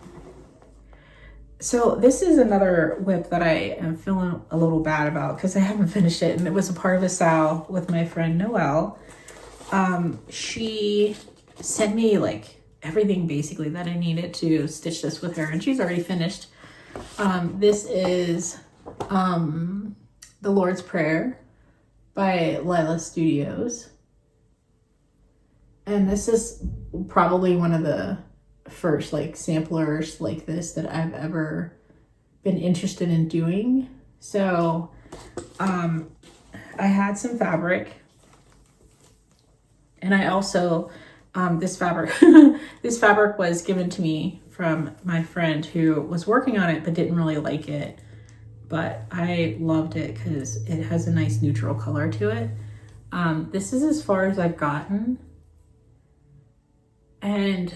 A: So this is another WIP that I am feeling a little bad about because I haven't finished it, and it was a part of a sal with my friend Noelle. She sent me like everything basically that I needed to stitch this with her, and she's already finished. This is The Lord's Prayer by Lila Studios. And this is probably one of the first like samplers like this that I've ever been interested in doing. So I had some fabric, and I also this fabric was given to me from my friend who was working on it but didn't really like it but I loved it because it has a nice neutral color to it. This is as far as I've gotten. And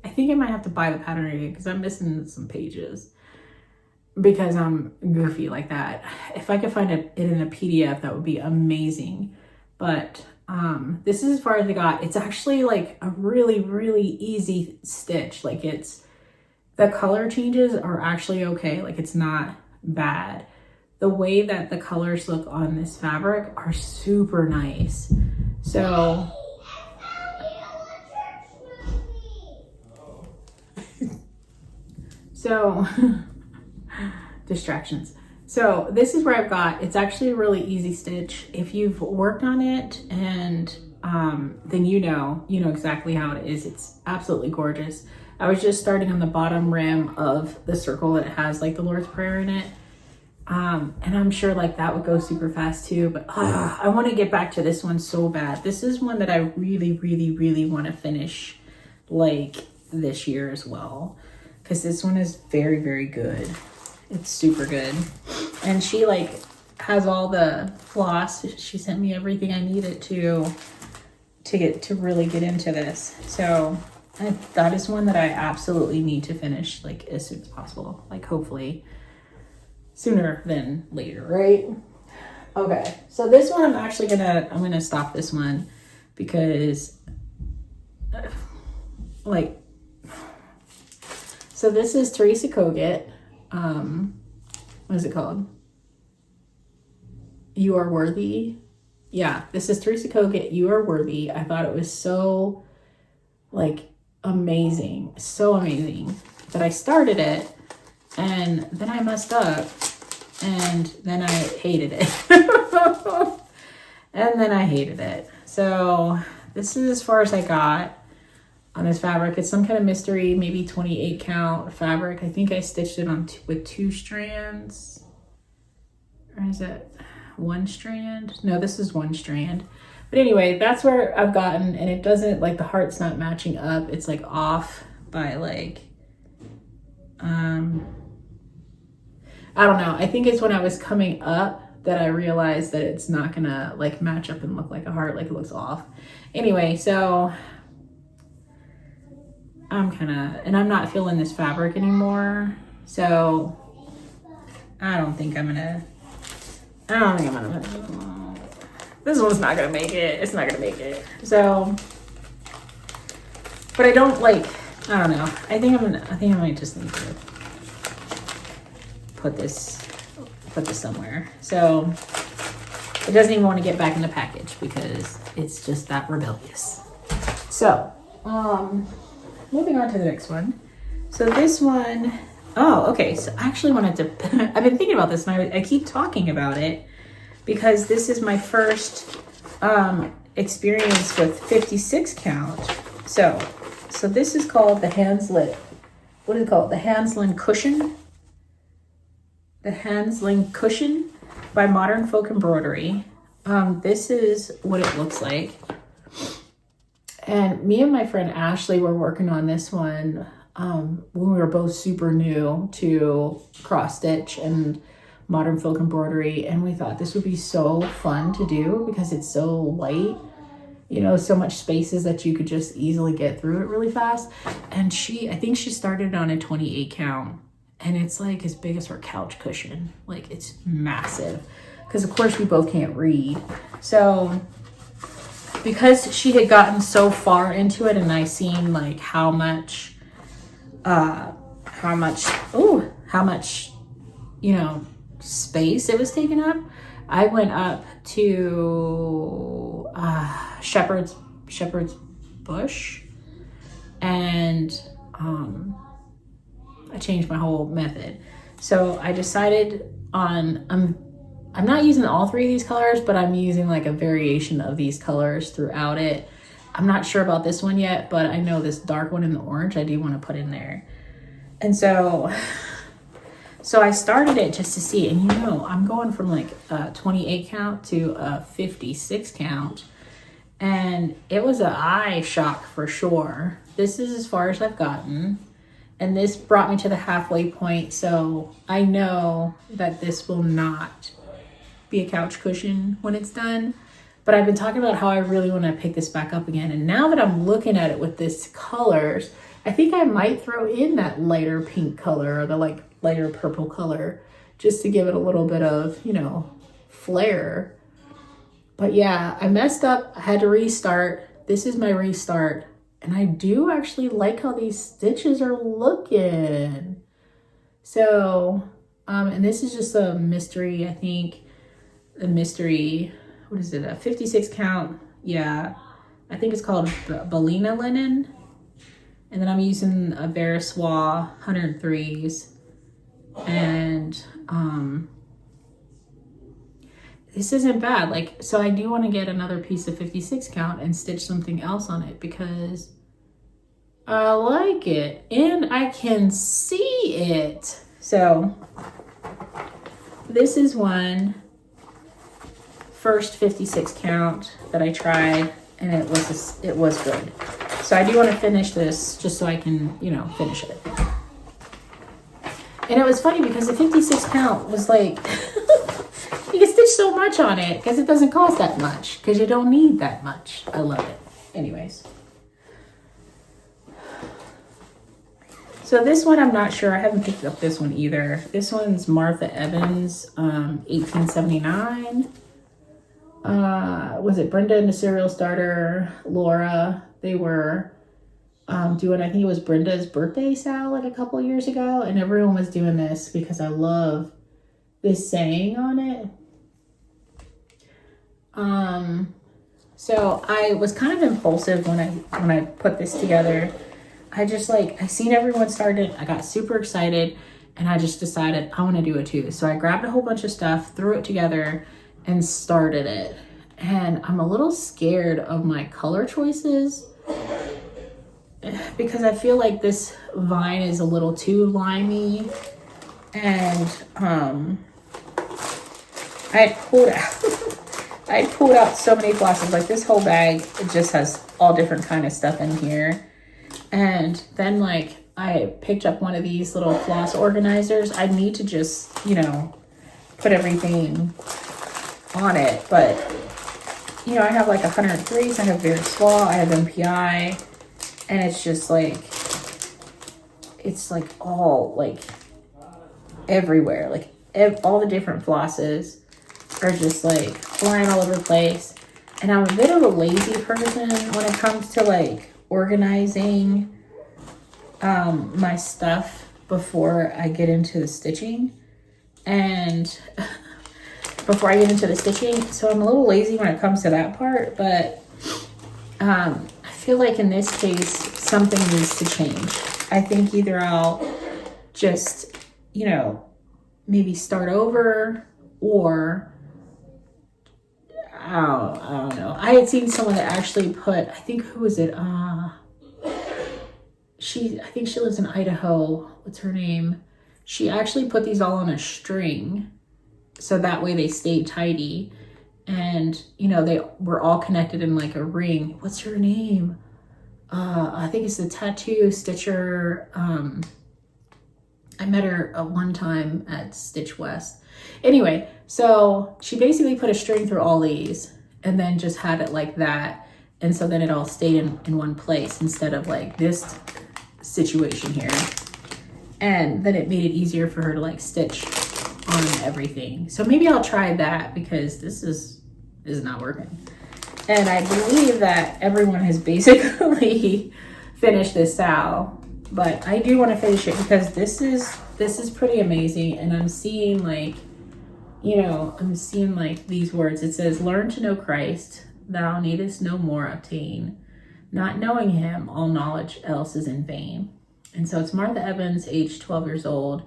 A: I think I might have to buy the pattern again because I'm missing some pages because I'm goofy like that. If I could find it in a PDF, that would be amazing. But this is as far as I got. It's actually like a really, really easy stitch. Like the color changes are actually okay. Like it's not bad. The way that the colors look on this fabric are super nice. So distractions. So this is where I've got, it's actually a really easy stitch. If you've worked on it and then you know exactly how it is. It's absolutely gorgeous. I was just starting on the bottom rim of the circle that has like the Lord's Prayer in it. And I'm sure like that would go super fast too, but I want to get back to this one so bad. This is one that I really, really, really want to finish like this year as well. Because this one is very, very good. It's super good. And she like has all the floss. She sent me everything I needed to really get into this. So that is one that I absolutely need to finish like as soon as possible. Like hopefully sooner than later, right? Okay, so this one I'm gonna stop this one because like, so this is Teresa Kogut. What is it called? You Are Worthy. Yeah, this is Teresa Kogut, You Are Worthy. I thought it was so like amazing, so amazing that I started it and then I messed up and then I hated it. And then I hated it. So this is as far as I got on this fabric. It's some kind of mystery, maybe 28 count fabric. I think I stitched it on with 2 strands. Or is it 1 strand? No, this is 1 strand. But anyway, that's where I've gotten, and it doesn't, like the heart's not matching up. It's like off by like, I don't know. I think it's when I was coming up that I realized that it's not gonna like match up and look like a heart, like it looks off. Anyway, so I'm not feeling this fabric anymore. So I don't think I'm gonna, this one's not gonna make it. It's not gonna make it. So, but I don't like, I don't know. I think I might just need to put this somewhere. So it doesn't even want to get back in the package because it's just that rebellious. So, moving on to the next one. So this one, oh, okay. So I actually wanted to, I've been thinking about this and I keep talking about it because this is my first experience with 56 count. So this is called the Hanslet, what is it called? The Jannlynne Cushion. The Jannlynne Cushion by Modern Folk Embroidery. This is what it looks like. And me and my friend Ashley were working on this one when we were both super new to cross stitch and modern folk embroidery, and we thought this would be so fun to do because it's so light, you know, so much spaces that you could just easily get through it really fast. And I think she started on a 28 count, and it's like as big as her couch cushion. Like it's massive because of course we both can't read. So because she had gotten so far into it and I seen like how much, you know, space it was taking up, I went up to Shepherd's Bush and I changed my whole method. So I decided on, I'm not using all 3 of these colors, but I'm using like a variation of these colors throughout it. I'm not sure about this one yet, but I know this dark one in the orange I do want to put in there. And so I started it just to see, and you know, I'm going from like a 28 count to a 56 count, and it was an eye shock for sure. This is as far as I've gotten, And this brought me to the halfway point. So I know that this will not be a couch cushion when it's done. But I've been talking about how I really want to pick this back up again. And now that I'm looking at it with this colors, I think I might throw in that lighter pink color or the like lighter purple color just to give it a little bit of, you know, flair. But yeah, I messed up. I had to restart. This is my restart. And I do actually like how these stitches are looking. So, and this is just a mystery, I think. A mystery, what is it, a 56 count? Yeah, I think it's called Balina linen. And then I'm using a Veriswa 103s. And this isn't bad. Like, so I do want to get another piece of 56 count and stitch something else on it because I like it and I can see it. So this is one first 56 count that I tried, and it was good. So I do want to finish this just so I can, you know, finish it. And it was funny because the 56 count was like, you can stitch so much on it because it doesn't cost that much because you don't need that much. I love it. Anyways. So this one, I'm not sure. I haven't picked up this one either. This one's Martha Evans, 1879. Was it Brenda and the Cereal Starter, Laura? They were doing, I think it was Brenda's birthday sale like a couple years ago. And everyone was doing this because I love this saying on it. So I was kind of impulsive when I put this together. I just like, I seen everyone started, I got super excited, and I just decided I want to do it too. So I grabbed a whole bunch of stuff, threw it together, and started it. And I'm a little scared of my color choices because I feel like this vine is a little too limey. And I had pulled out so many flosses. Like this whole bag, it just has all different kind of stuff in here. And then like I picked up one of these little floss organizers. I need to just, you know, put everything on it. But, you know, I have like 103s, I have Veriswa, I have MPI, and it's just like, it's like all like everywhere. Like all the different flosses are just like flying all over the place. And I'm a bit of a lazy person when it comes to like organizing my stuff before I get into the stitching. And so I'm a little lazy when it comes to that part, but I feel like in this case something needs to change. I think either I'll just, you know, maybe start over, or I don't know. I had seen someone that actually put, I think, who was it? I think she lives in Idaho. What's her name? She actually put these all on a string so that way they stayed tidy. And, you know, they were all connected in like a ring. What's her name? I think it's the tattoo stitcher. I met her one time at Stitch West. Anyway, so she basically put a string through all these and then just had it like that. And so then it all stayed in one place instead of like this situation here. And then it made it easier for her to like stitch on everything. So maybe I'll try that because this is not working. And I believe that everyone has basically finished this sal, but I do want to finish it because this is pretty amazing. And I'm seeing like, you know, I'm seeing like these words. It says, learn to know Christ, thou needest no more obtain. Not knowing him, all knowledge else is in vain. And so it's Martha Evans, age 12 years old.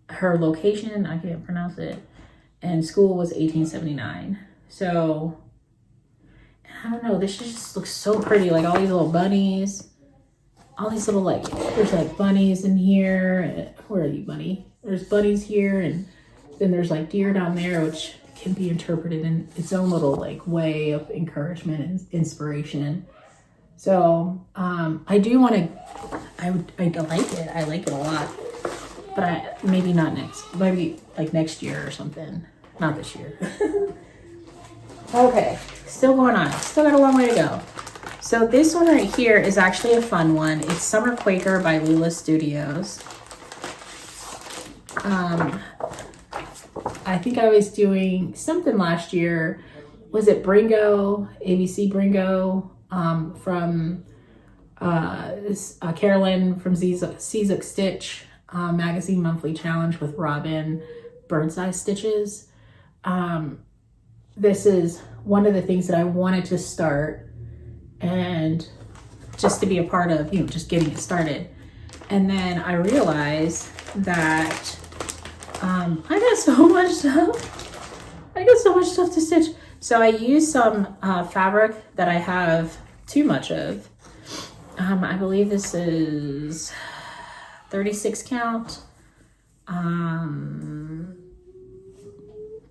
A: Her location, I can't pronounce it, and school was 1879. So, I don't know, this just looks so pretty. Like all these little bunnies, all these little like, there's like bunnies in here. Where are you, bunny? There's bunnies here, and then there's like deer down there, which can be interpreted in its own little like way of encouragement and inspiration. So I do want to, I like it. I like it a lot, but maybe not maybe like next year or something. Not this year. Okay, still going on. Still got a long way to go. So this one right here is actually a fun one. It's Summer Quaker by Lila Studios. I think I was doing something last year. Was it Bringo, ABC Bringo, from Carolyn from Zizuk Stitch magazine monthly challenge with Robin Bird's Eye Stitches. This is one of the things that I wanted to start and just to be a part of, you know, just getting it started. And then I realized that I got so much stuff. I got so much stuff to stitch. So I used some fabric that I have too much of. I believe this is 36 count.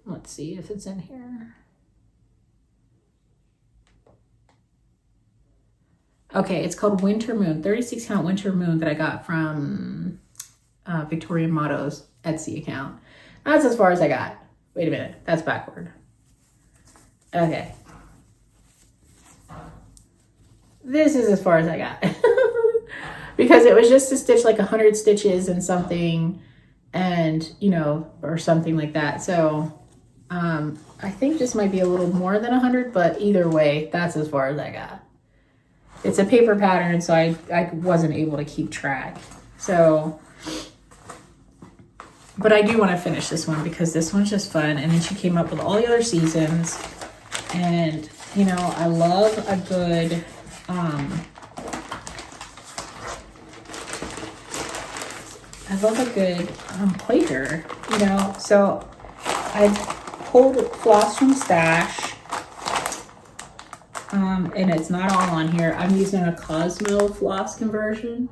A: Let's see if it's in here. Okay, it's called Winter Moon, 36 count Winter Moon that I got from Victoria Motto's Etsy account. That's as far as I got. Wait a minute, that's backward. Okay. This is as far as I got. Because it was just to stitch like 100 stitches and something, and, you know, or something like that. So I think this might be a little more than 100, but either way, that's as far as I got. It's a paper pattern, so I wasn't able to keep track. So, but I do want to finish this one because this one's just fun. And then she came up with all the other seasons. And, you know, I love a good, Quaker, you know. So I pulled floss from Stash. And it's not all on here. I'm using a Cosmo floss conversion.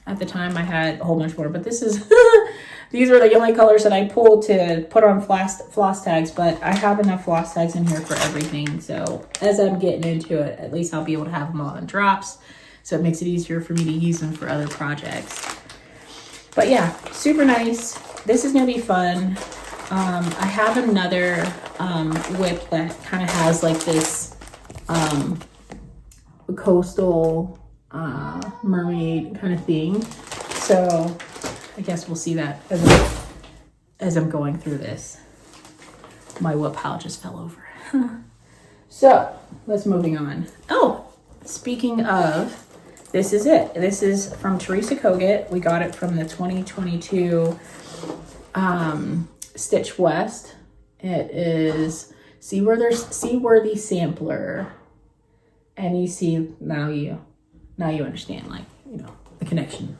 A: At the time I had a whole bunch more, but this is, these were the only colors that I pulled to put on floss tags, but I have enough floss tags in here for everything. So as I'm getting into it, at least I'll be able to have them all in drops. So it makes it easier for me to use them for other projects. But yeah, super nice. This is gonna be fun. I have another whip that kind of has like this coastal mermaid kind of thing. So I guess we'll see that as I'm going through this. My whip pile just fell over. So let's moving on. Oh, speaking of, this is it. This is from Teresa Kogut. We got it from the 2022 Stitch West. It is Seaworthy Sampler, and you see now you understand, like, you know, the connection.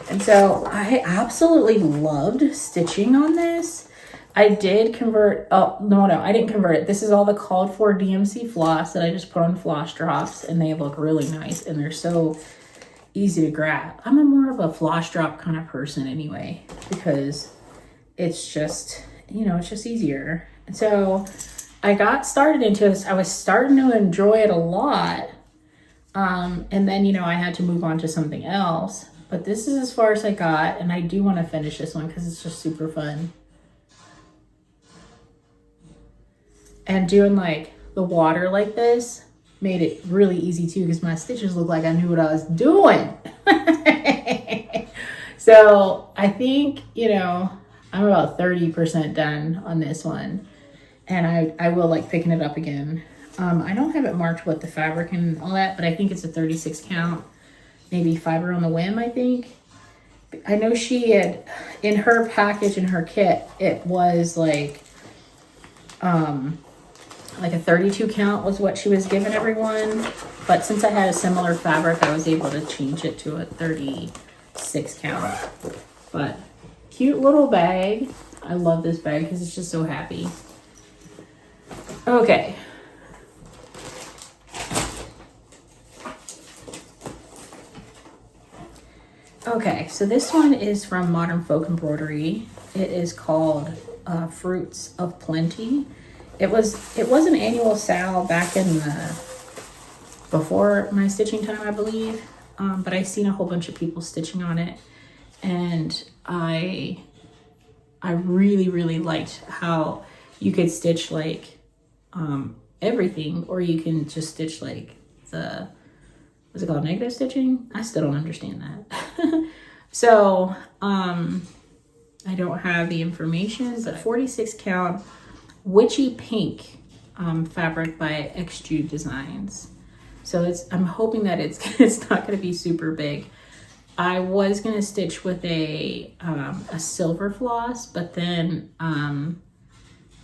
A: And so I absolutely loved stitching on this. I did convert, oh no I didn't convert it. This is all the called for DMC floss that I just put on floss drops, and they look really nice and they're so easy to grab. I'm a more of a floss drop kind of person anyway, because it's just, you know, it's just easier. And so I got started into this. I was starting to enjoy it a lot. And then, you know, I had to move on to something else. But this is as far as I got. And I do want to finish this one because it's just super fun. And doing like the water like this made it really easy too, because my stitches looked like I knew what I was doing. So I think, you know, I'm about 30% done on this one, and I will like picking it up again. I don't have it marked with the fabric and all that, but I think it's a 36 count, maybe fiber on the whim, I think. I know she had, in her package, in her kit, it was like a 32 count was what she was giving everyone. But since I had a similar fabric, I was able to change it to a 36 count. But cute little bag. I love this bag because it's just so happy. Okay. Okay, so this one is from Modern Folk Embroidery. It is called Fruits of Plenty. it was an annual sale back in the, before my stitching time, I believe. But I seen a whole bunch of people stitching on it, and I really, really liked how you could stitch like everything, or you can just stitch like the, what's it called, negative stitching? I still don't understand that. So I don't have the information, but 46 count witchy pink fabric by Extrude Designs. So I'm hoping that it's not going to be super big. I was going to stitch with a silver floss, but then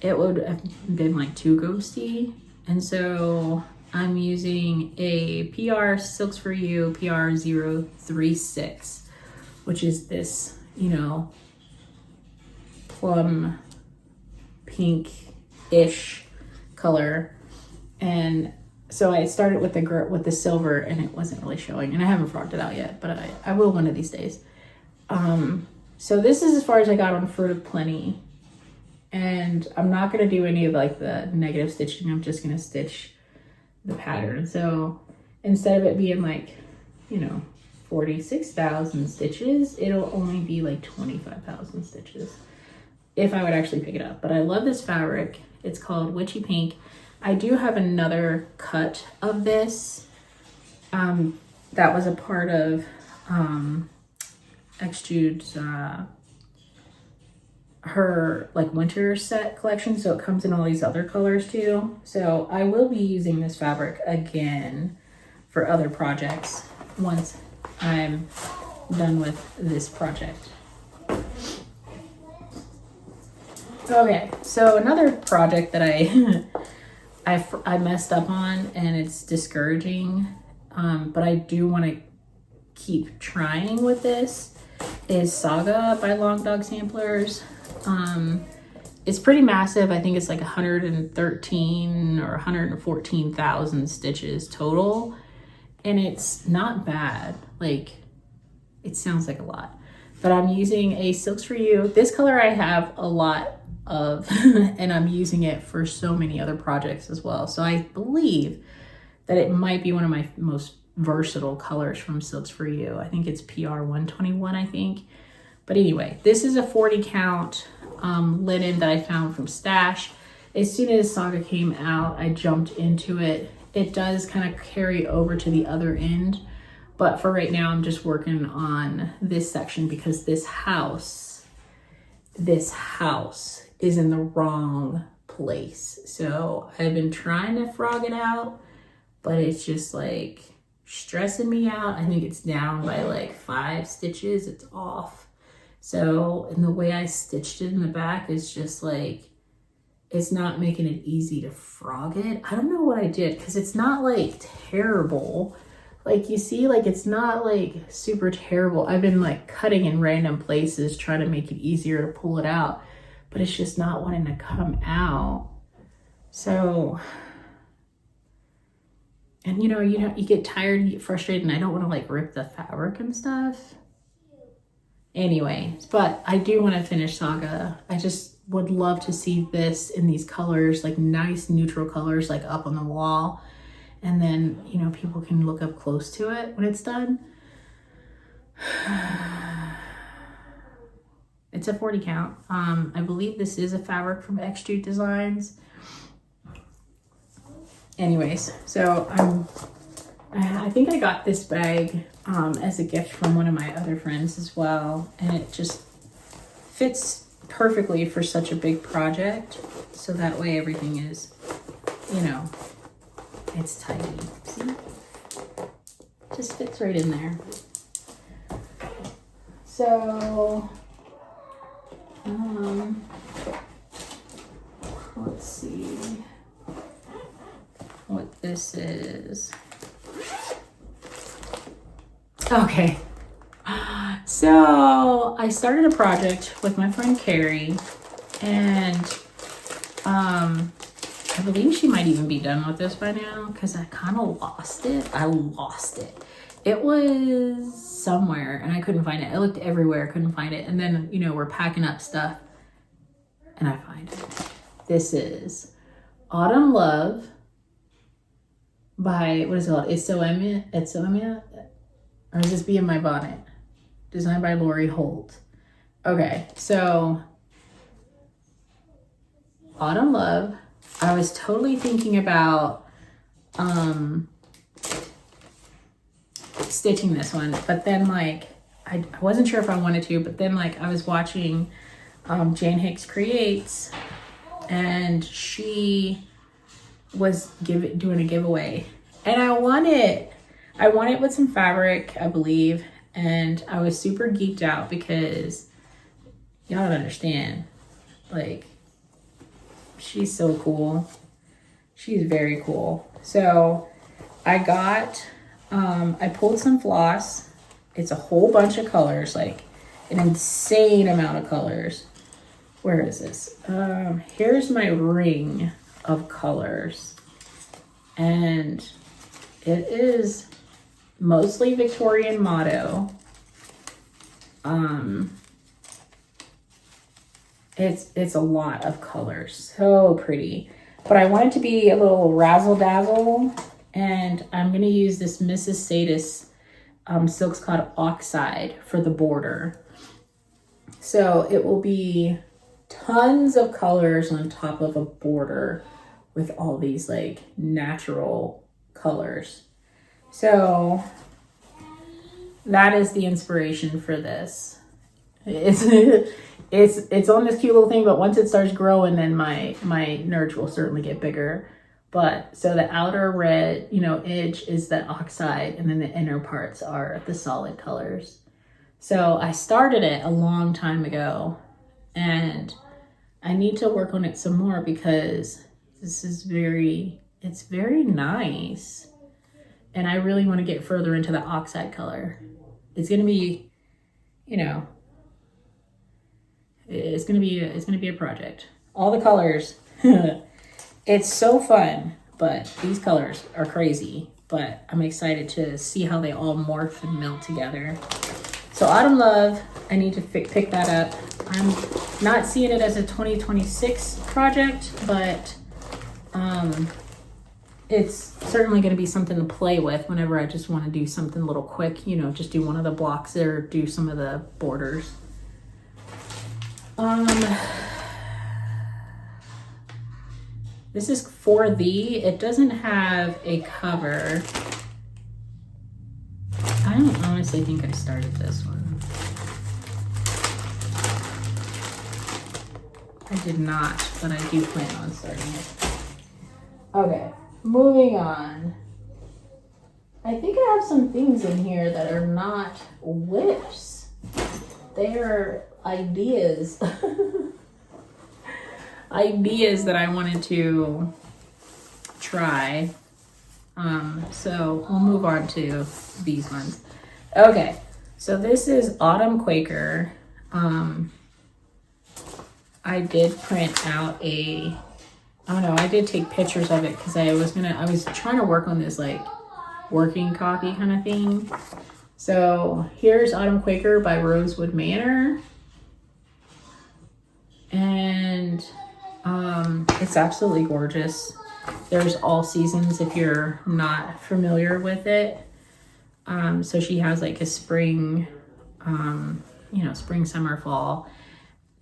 A: it would have been like too ghosty. And so I'm using a PR Silks For You PR 036, which is this, you know, plum pink-ish color. And so I started with the silver, and it wasn't really showing, and I haven't frogged it out yet, but I will one of these days. So this is as far as I got on Fruit of Plenty, and I'm not going to do any of like the negative stitching. I'm just going to stitch the pattern. So instead of it being like, you know, 46,000 stitches, it'll only be like 25,000 stitches if I would actually pick it up. But I love this fabric. It's called Witchy Pink. I do have another cut of this that was a part of Extrude's her like winter set collection, so it comes in all these other colors too. So I will be using this fabric again for other projects once I'm done with this project. Okay, so another project that I messed up on, and it's discouraging, but I do want to keep trying with this, is Saga by Long Dog Samplers. It's pretty massive. I think it's like 113 or 114,000 stitches total, and it's not bad. Like, it sounds like a lot, but I'm using a Silks For You. This color I have a lot of, and I'm using it for so many other projects as well. So I believe that it might be one of my most versatile colors from Silks For You. I think it's PR 121, I think. But anyway, this is a 40 count linen that I found from Stash. As soon as Saga came out, I jumped into it. It does kind of carry over to the other end, but for right now, I'm just working on this section because this house is in the wrong place. So I've been trying to frog it out, but it's just like stressing me out. I think it's down by like 5 stitches. It's off. So, and the way I stitched it in the back is just like, it's not making it easy to frog it. I don't know what I did, because it's not like terrible. Like, you see, like, it's not like super terrible. I've been like cutting in random places trying to make it easier to pull it out, but it's just not wanting to come out. So, and you know, you get tired, you get frustrated, and I don't want to like rip the fabric and stuff. Anyway, but I do want to finish Saga. I just would love to see this in these colors, like nice neutral colors, like up on the wall. And then, you know, people can look up close to it when it's done. It's a 40 count. I believe this is a fabric from Extrude Designs. Anyways, so I think I got this bag as a gift from one of my other friends as well. And it just fits perfectly for such a big project. So that way everything is, you know, it's tidy. See? Just fits right in there. So, let's see what this is. Okay. So I started a project with my friend Carrie, and I believe she might even be done with this by now, because I kind of lost it. It was somewhere and I couldn't find it. I looked everywhere, couldn't find it. And then, you know, we're packing up stuff and I find it. This is Autumn Love by, what is it called? Itzoemia? Or is this Be in My Bonnet? Designed by Lori Holt. Okay, so Autumn Love. I was totally thinking about stitching this one, but then like I wasn't sure if I wanted to, but then like I was watching Jane Hicks Creates, and she was doing a giveaway, and I won it with some fabric, I believe, and I was super geeked out because y'all don't understand, like, she's so cool. She's very cool. So I got I pulled some floss. It's a whole bunch of colors, like an insane amount of colors. Where is this? Here's my ring of colors. And it is mostly Victorian motto. It's a lot of colors. So pretty. But I want it to be a little razzle dazzle. And I'm going to use this Mrs. Sadis Silk Scott Oxide for the border. So it will be tons of colors on top of a border with all these like natural colors. So that is the inspiration for this. It's on this cute little thing, but once it starts growing, then my nerds will certainly get bigger. But so the outer red, edge is the oxide, and then the inner parts are the solid colors. So I started it a long time ago, and I need to work on it some more because this is it's very nice. And I really want to get further into the oxide color. It's going to be, it's going to be a project. All the colors. It's so fun, but these colors are crazy. But I'm excited to see how they all morph and melt together. So Autumn Love, I need to pick that up. I'm not seeing it as a 2026 project, but it's certainly going to be something to play with whenever I just want to do something a little quick, just do one of the blocks or do some of the borders. This is For Thee. It doesn't have a cover. I don't honestly think I started this one. I did not, but I do plan on starting it. Okay, moving on. I think I have some things in here that are not WIPs. They are ideas. Ideas that I wanted to try. So we'll move on to these ones. Okay, so this is Autumn Quaker. I did print out I did take pictures of it because I was trying to work on this like working copy kind of thing. So here's Autumn Quaker by Rosewood Manor. And it's absolutely gorgeous. There's all seasons if you're not familiar with it. So she has like a spring, spring, summer, fall.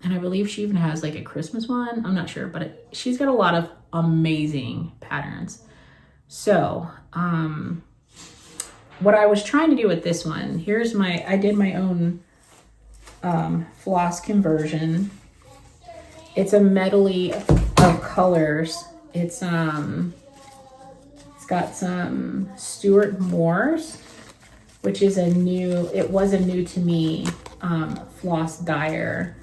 A: And I believe she even has like a Christmas one. I'm not sure, but she's got a lot of amazing patterns. So what I was trying to do with this one, I did my own floss conversion. It's a medley of colors. It's got some Stuart Moore's, which is it was a new to me floss dyer.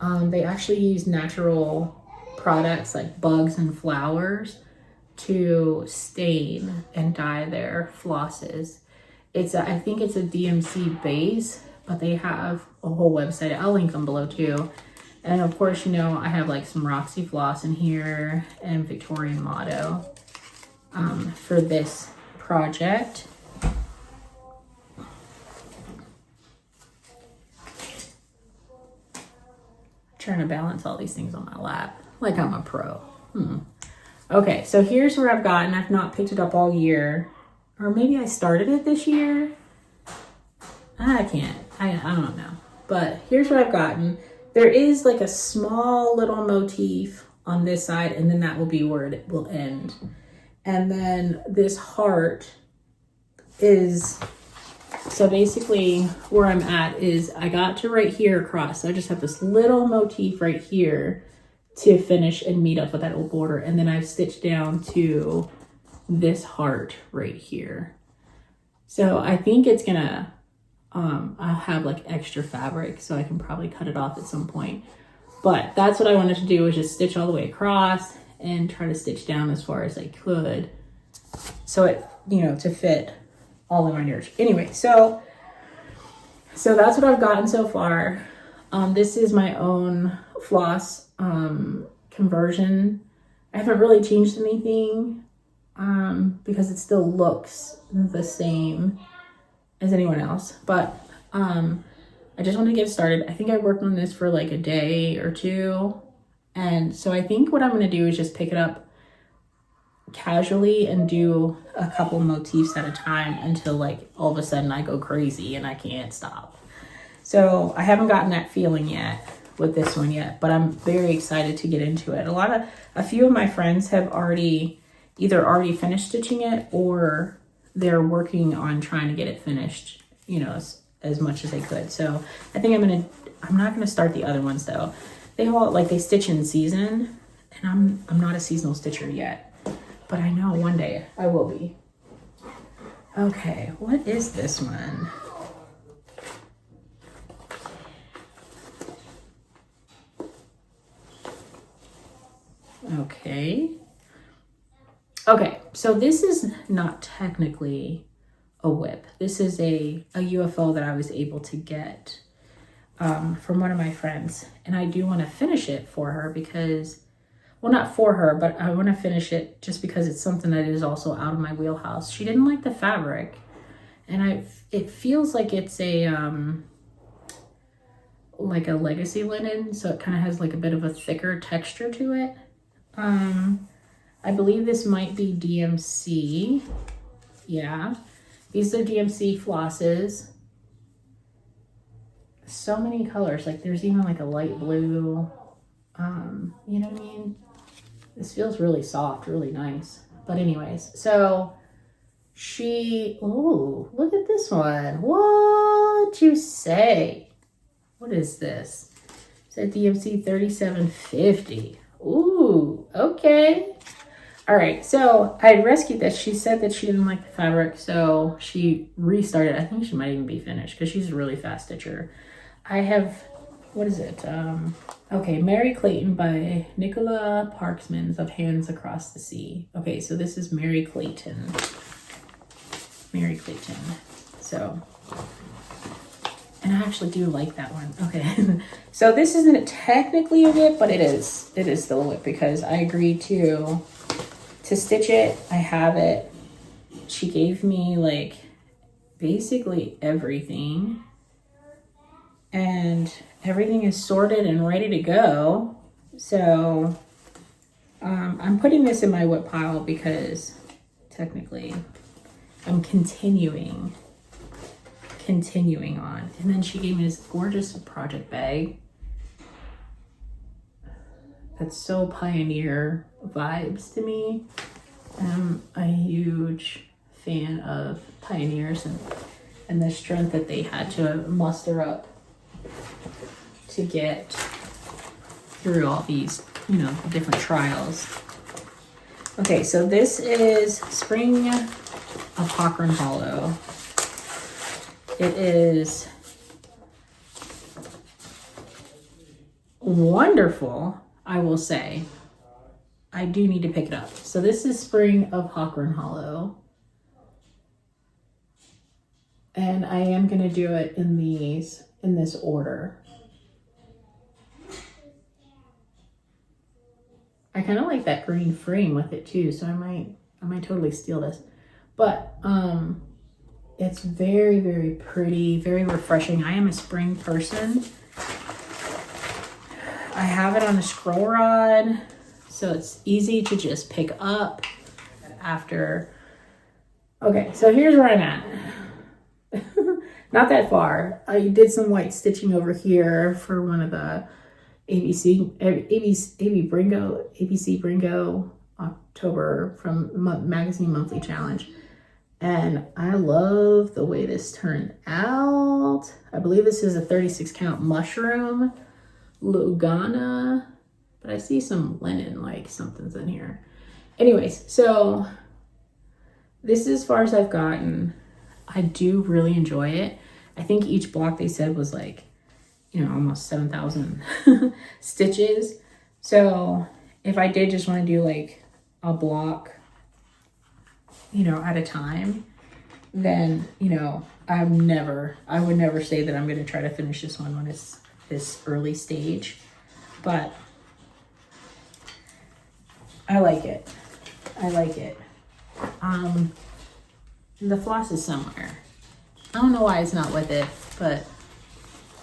A: They actually use natural products like bugs and flowers to stain and dye their flosses. I think it's a DMC base, but they have a whole website. I'll link them below too. And of course, I have like some Roxy Floss in here and Victorian Motto for this project. Trying to balance all these things on my lap like I'm a pro. Okay, so here's where I've gotten. I've not picked it up all year. Or maybe I started it this year. I can't. I don't know. But here's what I've gotten. There is like a small little motif on this side, and then that will be where it will end. And then this heart is, so basically where I'm at is I got to right here across. So I just have this little motif right here to finish and meet up with that old border. And then I've stitched down to this heart right here. So I think it's gonna, I'll have like extra fabric, so I can probably cut it off at some point. But that's what I wanted to do, was just stitch all the way across and try to stitch down as far as I could. So it, you know, to fit all of my nerves. Anyway, so that's what I've gotten so far. This is my own floss conversion. I haven't really changed anything because it still looks the same as anyone else, but I just want to get started. I think I worked on this for like a day or two, and so I think what I'm going to do is just pick it up casually and do a couple motifs at a time until like all of a sudden I go crazy and I can't stop. So I haven't gotten that feeling yet with this one yet, but I'm very excited to get into it. A few of my friends have either already finished stitching it, or they're working on trying to get it finished, you know, as much as they could. So I think I'm not gonna start the other ones though. They all they stitch in season, and I'm not a seasonal stitcher yet, but I know one day I will be. Okay, what is this one? Okay, so this is not technically a WIP. This is a UFO that I was able to get from one of my friends. And I do want to finish it for her because, well, not for her, but I want to finish it just because it's something that is also out of my wheelhouse. She didn't like the fabric. And it feels like it's a legacy linen. So it kind of has like a bit of a thicker texture to it. I believe this might be DMC. Yeah, these are DMC flosses. So many colors, like there's even like a light blue. You know what I mean? This feels really soft, really nice. But anyways, so oh, look at this one. What you say? What is this? It's a DMC 3750. Ooh, okay. All right, so I rescued this. She said that she didn't like the fabric, so she restarted. I think she might even be finished because she's a really fast stitcher. I have, what is it? Okay, Mary Clayton by Nicola Parksmans of Hands Across the Sea. Okay, so this is Mary Clayton. Mary Clayton. So, and I actually do like that one. Okay, so this isn't technically a WIP, but it is. It is still a WIP because I agreed to stitch it. I have it. She gave me like basically everything, and everything is sorted and ready to go. So I'm putting this in my WIP pile because technically I'm continuing on. And then she gave me this gorgeous project bag that's so pioneer vibes to me. I'm a huge fan of pioneers and the strength that they had to muster up to get through all these, you know, different trials. Okay, so this is Spring of Huntingdon Hall. It is wonderful, I will say. I do need to pick it up. So this is Spring of Huntingdon Hall. And I am going to do it in this order. I kind of like that green frame with it too, so I might totally steal this. But it's very, very pretty, very refreshing. I am a spring person. I have it on a scroll rod. So it's easy to just pick up after. Okay, so here's where I'm at. Not that far. I did some white stitching over here for one of the ABC Bringo October from Magazine Monthly Challenge. And I love the way this turned out. I believe this is a 36 count mushroom, Lugana, but I see some linen, like something's in here. Anyways, so this is as far as I've gotten. I do really enjoy it. I think each block they said was like, you know, almost 7,000 stitches. So if I did just want to do like a block, you know, at a time, then, you know, I would never say that I'm going to try to finish this one when it's this early stage, but I like it. I like it. The floss is somewhere. I don't know why it's not with it, but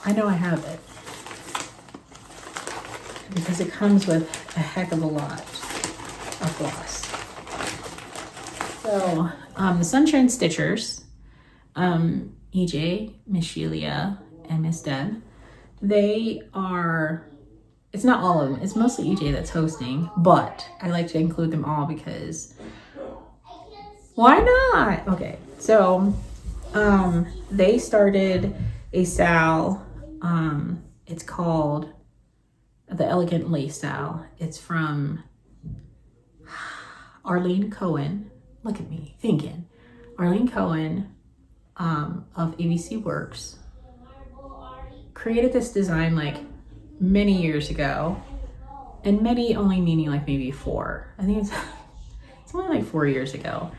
A: I know I have it because it comes with a heck of a lot of floss. So the Sunshine Stitchers, EJ, Miss Shelia, and Miss Deb, they are, it's not all of them, it's mostly EJ that's hosting, but I like to include them all because why not? Okay, so they started a style, it's called the Elegant Lace style. It's from Arlene Cohen. Look at me thinking. Arlene Cohen of ABC Works created this design like many years ago, and many only meaning like maybe 4. I think it's only like 4 years ago.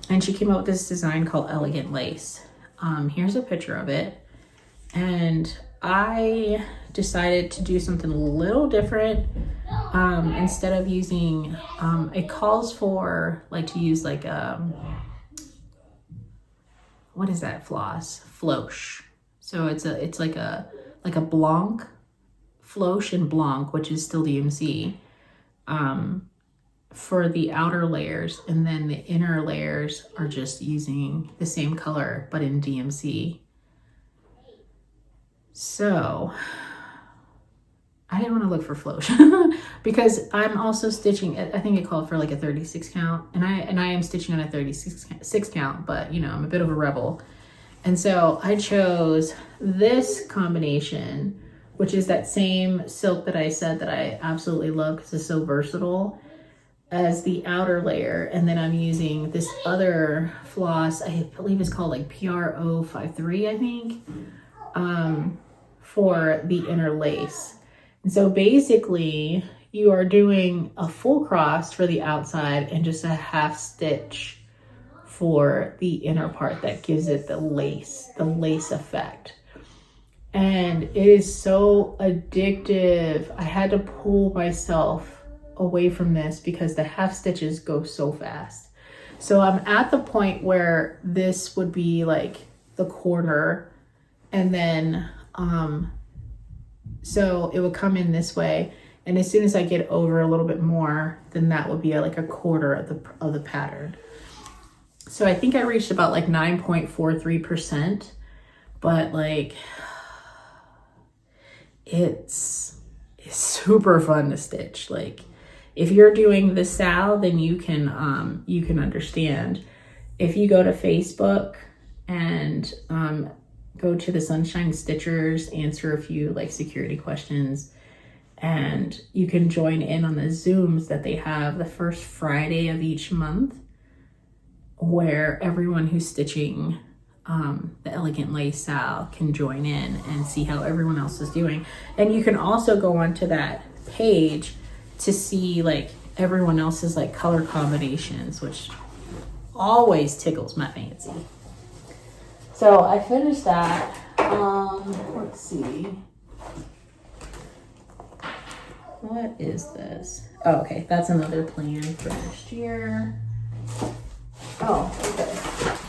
A: And she came up with this design called Elegant Lace. Here's a picture of it. And I decided to do something a little different. Instead of using, it calls for like to use like, what is that floss? Floche. So it's like a blanc, floche and blanc, which is still DMC, for the outer layers, and then the inner layers are just using the same color but in DMC. So I didn't want to look for floche because I'm also stitching, I think it called for like a 36 count, and I am stitching on a 36 count, but you know, I'm a bit of a rebel. And so I chose this combination, which is that same silk that I said that I absolutely love because it's so versatile, as the outer layer. And then I'm using this other floss, I believe it's called like PRO53, I think, for the inner lace. And so basically you are doing a full cross for the outside and just a half stitch for the inner part that gives it the lace effect. And it is so addictive. I had to pull myself away from this because the half stitches go so fast. So I'm at the point where this would be like the corner, and then so it would come in this way, and as soon as I get over a little bit more, then that would be like a quarter of the pattern. So I think I reached about like 9.43%, but like it's super fun to stitch. Like if you're doing the style, then you can understand. If you go to Facebook and go to the Sunshine Stitchers, answer a few like security questions, and you can join in on the Zooms that they have the first Friday of each month, where everyone who's stitching the Elegant Lace style can join in and see how everyone else is doing. And you can also go onto that page to see like everyone else's like color combinations, which always tickles my fancy. So I finished that. Let's see. What is this? Oh, okay, that's another plan for next year. Oh, okay.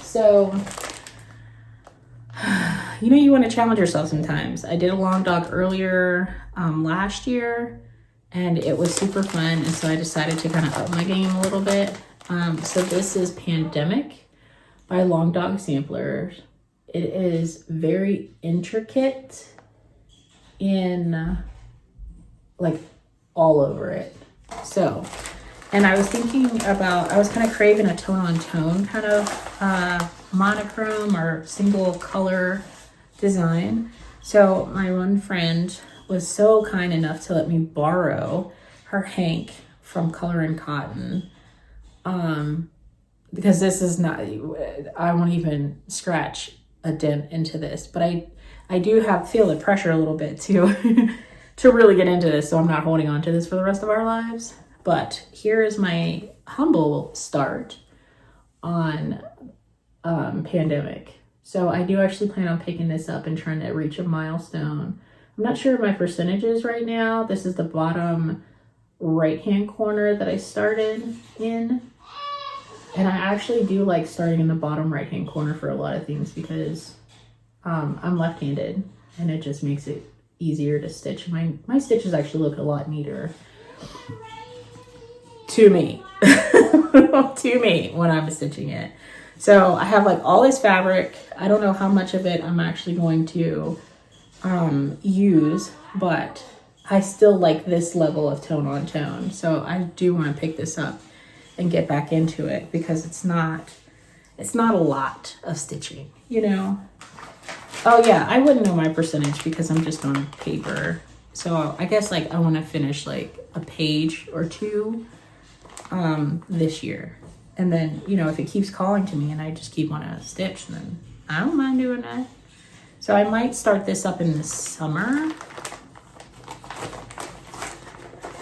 A: So, you know, you want to challenge yourself sometimes. I did a long dog earlier last year, and it was super fun. And so I decided to kind of up my game a little bit. So this is Pandemic by Long Dog Samplers. It is very intricate in like all over it. So, and I was thinking about, I was kind of craving a tone on tone kind of monochrome or single color design. So my one friend was so kind enough to let me borrow her hank from Color and Cotton. Because this is not, I won't even scratch a dent into this, but I do feel the pressure a little bit to to really get into this, so I'm not holding on to this for the rest of our lives. But here is my humble start on Pandemic. So I do actually plan on picking this up and trying to reach a milestone. I'm not sure of my percentages right now. This is the bottom right hand corner that I started in. And I actually do like starting in the bottom right hand corner for a lot of things because I'm left-handed and it just makes it easier to stitch. My stitches actually look a lot neater to me to me when I'm stitching it. So I have like all this fabric. I don't know how much of it I'm actually going to use, but I still like this level of tone on tone. So I do want to pick this up and get back into it because it's not a lot of stitching, you know. Oh yeah, I wouldn't know my percentage because I'm just on paper. So I guess like I want to finish like a page or two this year. And then, you know, if it keeps calling to me and I just keep wanting to stitch, then I don't mind doing that. So I might start this up in the summer.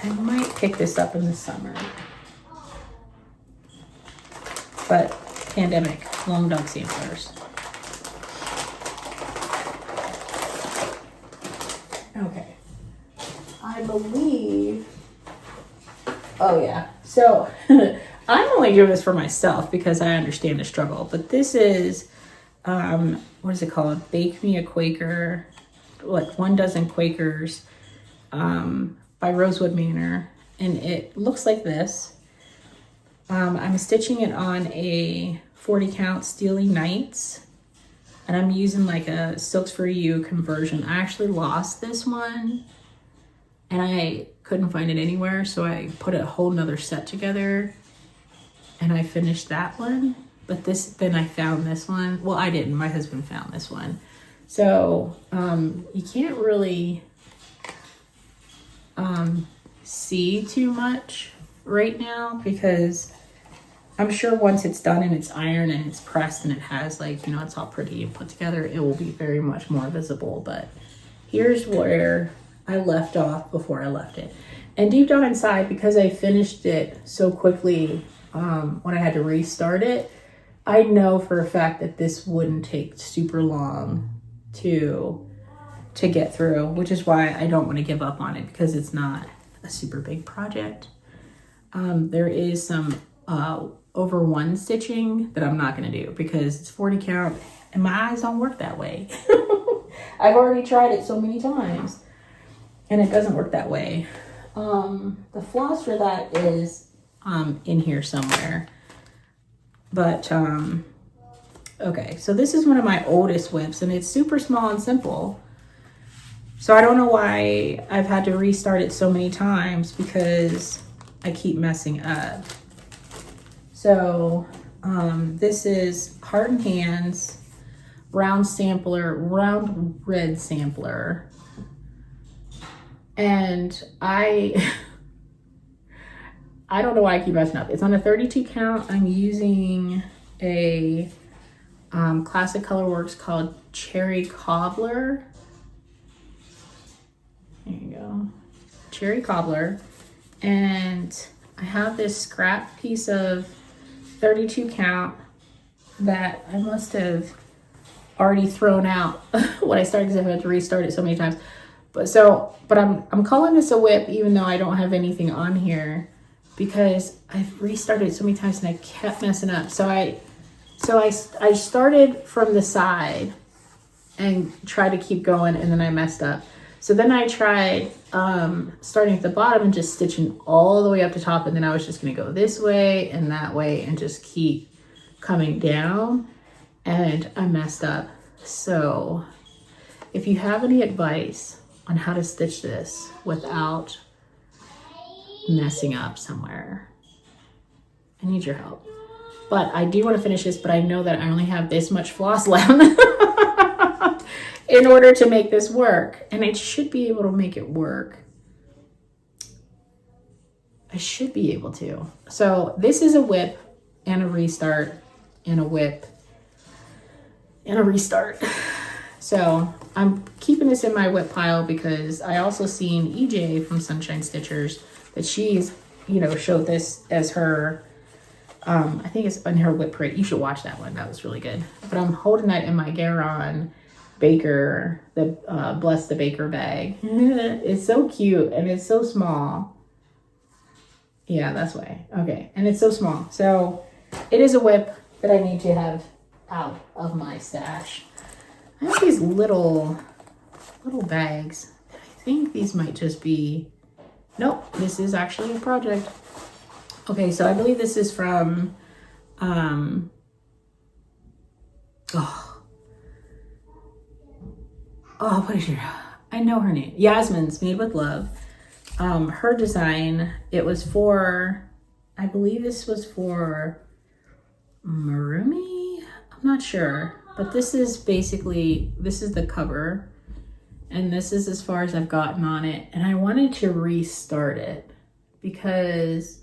A: I might pick this up in the summer. But Pandemic, Long Dog Samplers. Okay. I believe, oh yeah. So I'm only doing this for myself because I understand the struggle, but this is, what is it called? Bake Me a Quaker, like 1 Dozen Quakers, by Rosewood Manor. And it looks like this. I'm stitching it on a 40 count Steely Nights, and I'm using like a Silks for You conversion. I actually lost this one and I couldn't find it anywhere, so I put a whole nother set together and I finished that one. But then I found this one. Well, I didn't, my husband found this one. So you can't really see too much right now because I'm sure once it's done and it's ironed and it's pressed and it has like, you know, it's all pretty and put together, it will be very much more visible. But here's where I left off before I left it. And deep down inside, because I finished it so quickly when I had to restart it, I know for a fact that this wouldn't take super long to get through, which is why I don't want to give up on it because it's not a super big project. There is some over 1 stitching that I'm not going to do because it's 40 count and my eyes don't work that way. I've already tried it so many times and it doesn't work that way. The floss for that is in here somewhere. But okay, so this is one of my oldest whips and it's super small and simple. So I don't know why I've had to restart it so many times because I keep messing up. So this is Heart and Hands round red sampler. And I don't know why I keep messing up. It's on a 32 count. I'm using a Classic Colorworks called Cherry Cobbler. There you go. Cherry Cobbler. And I have this scrap piece of 32 count that I must have already thrown out when I started because I've had to restart it so many times. But I'm calling this a whip even though I don't have anything on here because I've restarted it so many times and I kept messing up. So I started from the side and tried to keep going and then I messed up. So then I tried starting at the bottom and just stitching all the way up to top, and then I was just gonna go this way and that way and just keep coming down, and I messed up. So if you have any advice on how to stitch this without messing up somewhere, I need your help. But I do want to finish this, but I know that I only have this much floss left in order to make this work. And I should be able to make it work. I should be able to. So this is a WIP and a restart and a WIP and a restart. So I'm keeping this in my WIP pile because I also seen EJ from Sunshine Stitchers that she's, you know, showed this as her, I think it's in her WIP parade. You should watch that one. That was really good. But I'm holding that in my Garon Baker, the Bless the Baker bag. It's so cute and it's so small. Yeah, that's way. Okay, and it's so small. So it is a WIP that I need to have out of my stash. I have these little bags. I think these might just be, nope, this is actually a project. Okay, so I believe this is from, what is your, I know her name. Yasmin's Made with Love. Her design, it was for, I believe this was for Marumi? I'm not sure, but this is basically, this is the cover, and this is as far as I've gotten on it, and I wanted to restart it because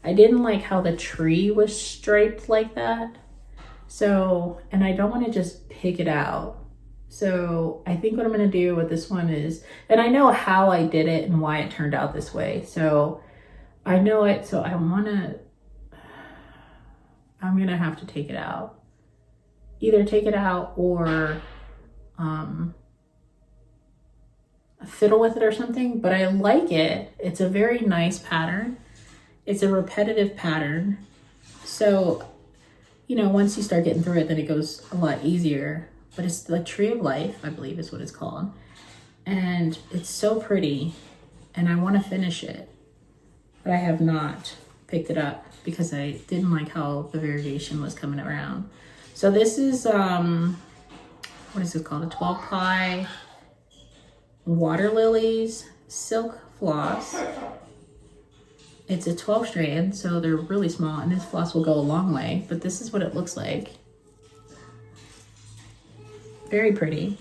A: I didn't like how the tree was striped like that. So, and I don't want to just pick it out. So I think what I'm going to do with this one is, and I know how I did it and why it turned out this way. So I know it, so I'm going to have to take it out. Either take it out or fiddle with it or something, but I like it. It's a very nice pattern. It's a repetitive pattern. So, you know, once you start getting through it, then it goes a lot easier. But it's the Tree of Life, I believe is what it's called. And it's so pretty, and I want to finish it. But I have not picked it up because I didn't like how the variegation was coming around. So this is, what is this called? A 12 ply Water Lilies Silk Floss. It's a 12 strand, so they're really small, and this floss will go a long way, but this is what it looks like. Very pretty.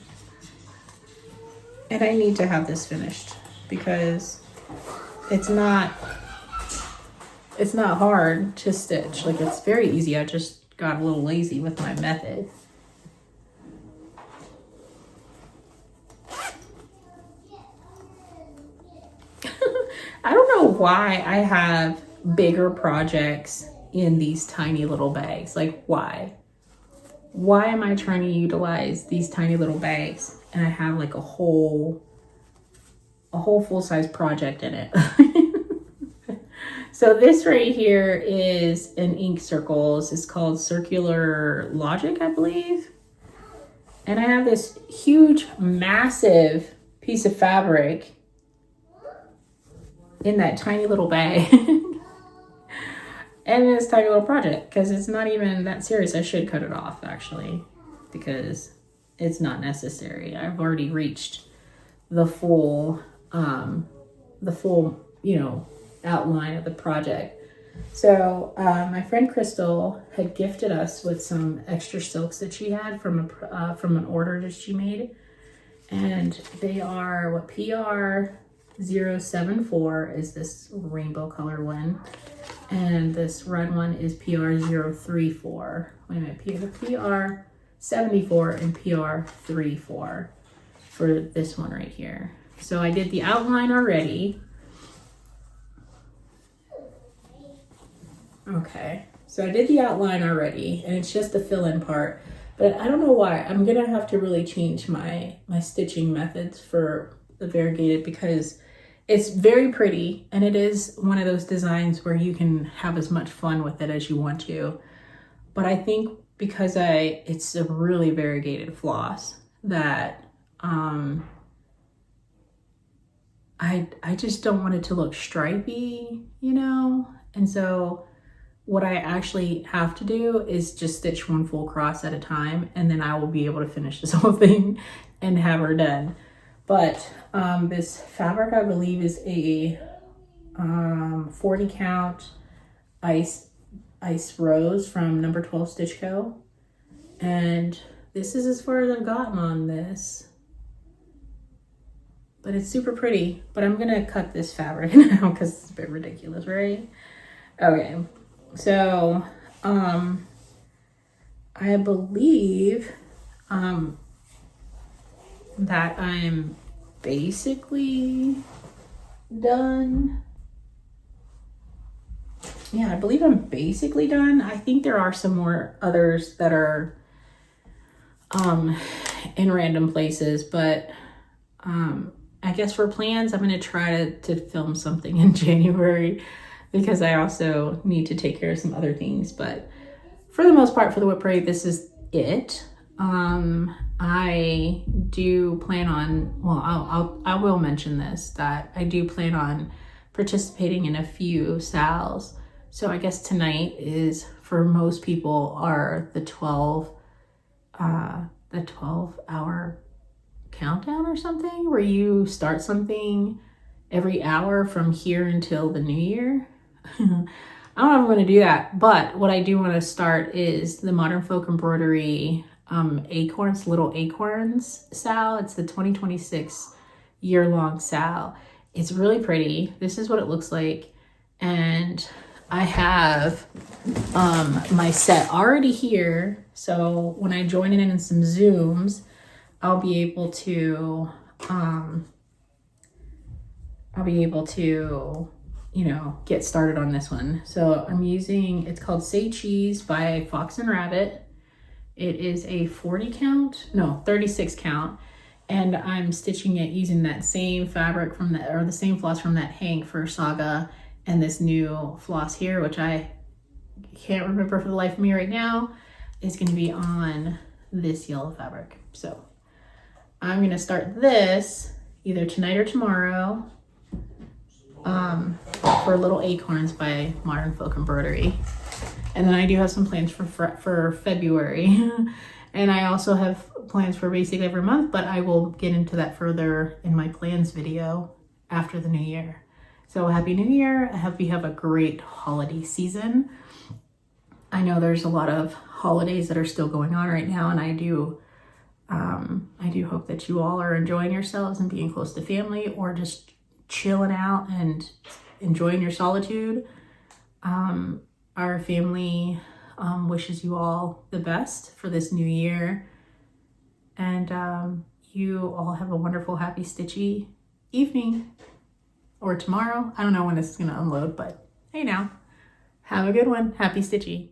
A: And I need to have this finished because it's not hard to stitch. Like, it's very easy. I just got a little lazy with my method. I don't know why I have bigger projects in these tiny little bags. Like, why? Why am I trying to utilize these tiny little bags and I have like a whole full-size project in it? So this right here is an ink circles. It's called Circular Logic, I believe. And I have this huge, massive piece of fabric in that tiny little bag. And this tiny little project, because it's not even that serious. I should cut it off actually, because it's not necessary. I've already reached the full, you know, outline of the project. So my friend Crystal had gifted us with some extra silks that she had from an order that she made, and they are what PR 074 is this rainbow color one, and this red one is PR 034. Wait a minute, PR 74 and PR 34 for this one right here. So I did the outline already. Okay, so I did the outline already, and it's just the fill-in part, but I don't know why. I'm gonna have to really change my stitching methods for the variegated, because it's very pretty, and it is one of those designs where you can have as much fun with it as you want to. But I think because it's a really variegated floss that I just don't want it to look stripy, you know? And so what I actually have to do is just stitch one full cross at a time, and then I will be able to finish this whole thing and have her done. But this fabric, I believe, is a 40 count ice rose from number 12 Stitch Co. And this is as far as I've gotten on this. But it's super pretty. But I'm gonna cut this fabric now because it's a bit ridiculous, right? Okay, so I believe that I'm basically done. Yeah, I believe I'm basically done. I think there are some more others that are in random places, but I guess for plans, I'm going to try to film something in January because I also need to take care of some other things. But for the most part, for the WIP Parade, this is it. I do plan on, well, I will mention this, that I do plan on participating in a few sals. So I guess tonight is, for most people, are the 12-hour countdown or something, where you start something every hour from here until the new year. I don't know if I'm going to do that, but what I do want to start is the Modern Folk Embroidery Acorns, Little Acorns sal. It's the 2026 year-long sal. It's really pretty. This is what it looks like, and I have my set already here, so when I join it in some Zooms, I'll be able to you know, get started on this one. So I'm using, it's called Say Cheese by Fox and Rabbit. It is a 36 count, and I'm stitching it using that same fabric from the same floss from that Hank for Saga, and this new floss here, which I can't remember for the life of me right now, is going to be on this yellow fabric. So I'm going to start this either tonight or tomorrow for Little Acorns by Modern Folk Embroidery. And then I do have some plans for February. And I also have plans for basically every month, but I will get into that further in my plans video after the new year. So happy new year. I hope you have a great holiday season. I know there's a lot of holidays that are still going on right now, and I do hope that you all are enjoying yourselves and being close to family, or just chilling out and enjoying your solitude. Our family wishes you all the best for this new year, and you all have a wonderful, happy, stitchy evening, or tomorrow. I don't know when this is going to unload, but hey now, have a good one. Happy stitchy.